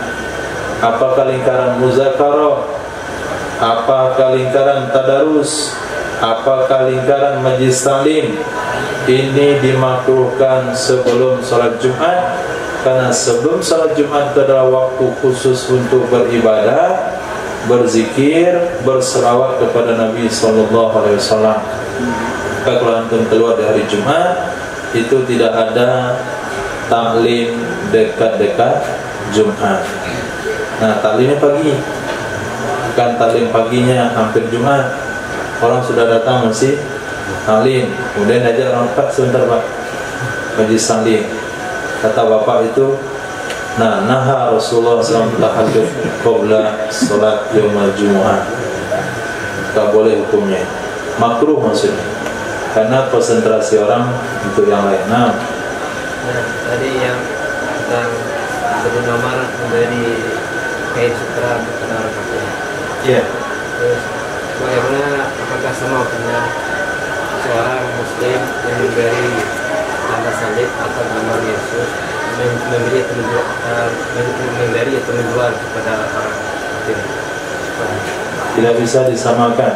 Apakah lingkaran muzakarah, apakah lingkaran tadarus, apakah lingkaran majlis taklim, ini dimakruhkan sebelum sholat Jumat. Karena sebelum sholat Jumat adalah waktu khusus untuk beribadah, berzikir, berselawat kepada Nabi SAW. Kalau antum keluar di hari Jumat, itu tidak ada taklim dekat-dekat Jumat. Taklimnya pagi, bukan taklim paginya hampir Jumat. Orang sudah datang masih taklim, kemudian ajak orang, Pak sebentar Pak, majlis taklim. Kata bapak itu, naha Rasulullah SAW tahajud qabla salat yaumul Jumu'ah. Tak boleh hukumnya, makruh maksudnya, karena konsentrasi orang untuk yang lain. Tadi yang tentang Ibnu Umar memberi kain sutra kepada orang kafir. Iya. Terus bagaimana, apakah sama hukumnya seorang Muslim yang memberi tanda salib atau gambar Yesus memberi atau menjual kepada orang kafir? Tidak bisa disamakan.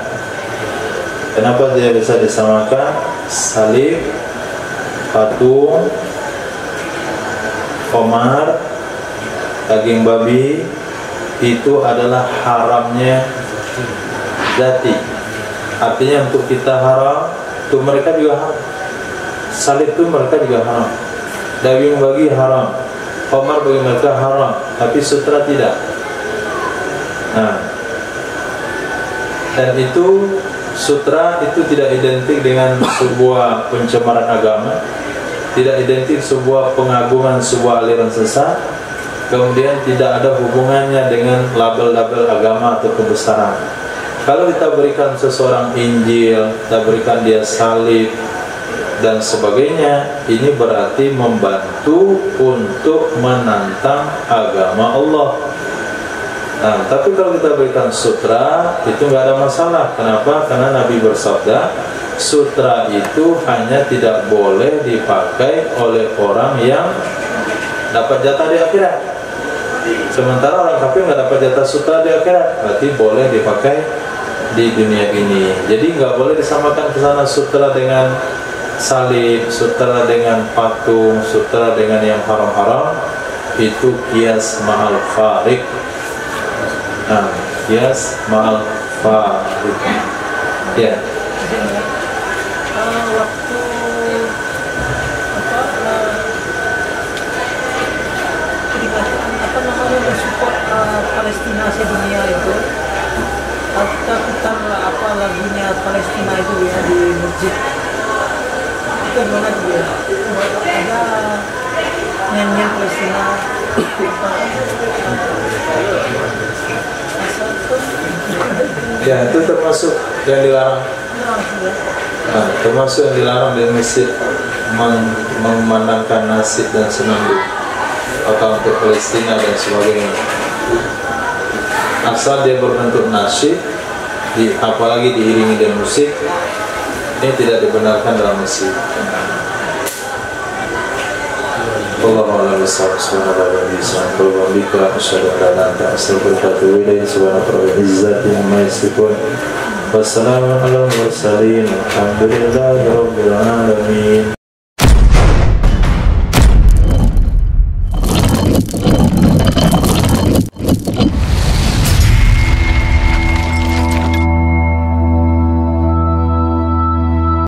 Kenapa tidak bisa disamakan? Salib, patung, Omar, daging babi, itu adalah haramnya zati. Artinya untuk kita haram, untuk mereka juga haram. Salib itu mereka juga haram. Daging babi haram, Omar bagi mereka haram, tapi sutra tidak. Dan itu sutra itu tidak identik dengan sebuah pencemaran agama, tidak identik sebuah pengagungan sebuah aliran sesat, kemudian tidak ada hubungannya dengan label-label agama atau kebesaran. Kalau kita berikan seseorang Injil, kita berikan dia salib dan sebagainya, ini berarti membantu untuk menantang agama Allah. Tapi kalau kita berikan sutra, itu nggak ada masalah. Kenapa? Karena Nabi bersabda, sutra itu hanya tidak boleh dipakai oleh orang yang dapat jatah di akhirat. Sementara orang kafir nggak dapat jatah sutra di akhirat, berarti boleh dipakai di dunia ini. Jadi nggak boleh disamakan ke sana sutra dengan salib, sutra dengan patung, sutra dengan yang haram-haram. Itu qiyas ma'al farik. Qiyas ma'al farik. Ya. Waktu bersupport Palestina sedunia itu kita putar apa lagunya Palestina itu ya di masjid. Itu gimana tuh ya? Ada nyanyian Palestina. Ya, itu termasuk yang dilarang. Nah, termasuk yang dilarang di masjid memandangkan nasib dan senandung atau untuk Palestina dan sebagainya. Asal dia berbentuk nasyid, apalagi diiringi dengan musik, ini tidak dibenarkan dalam masjid. Allahumma la bisawab subhanallahi wa bihamdihi wa bika asyhadu an la ilaha illa anta astaghfiruka wa atubu ilaik subhanaka rabbil izzati amma yasifun wassalamu ala mursalin walhamdulillahi rabbil alamin.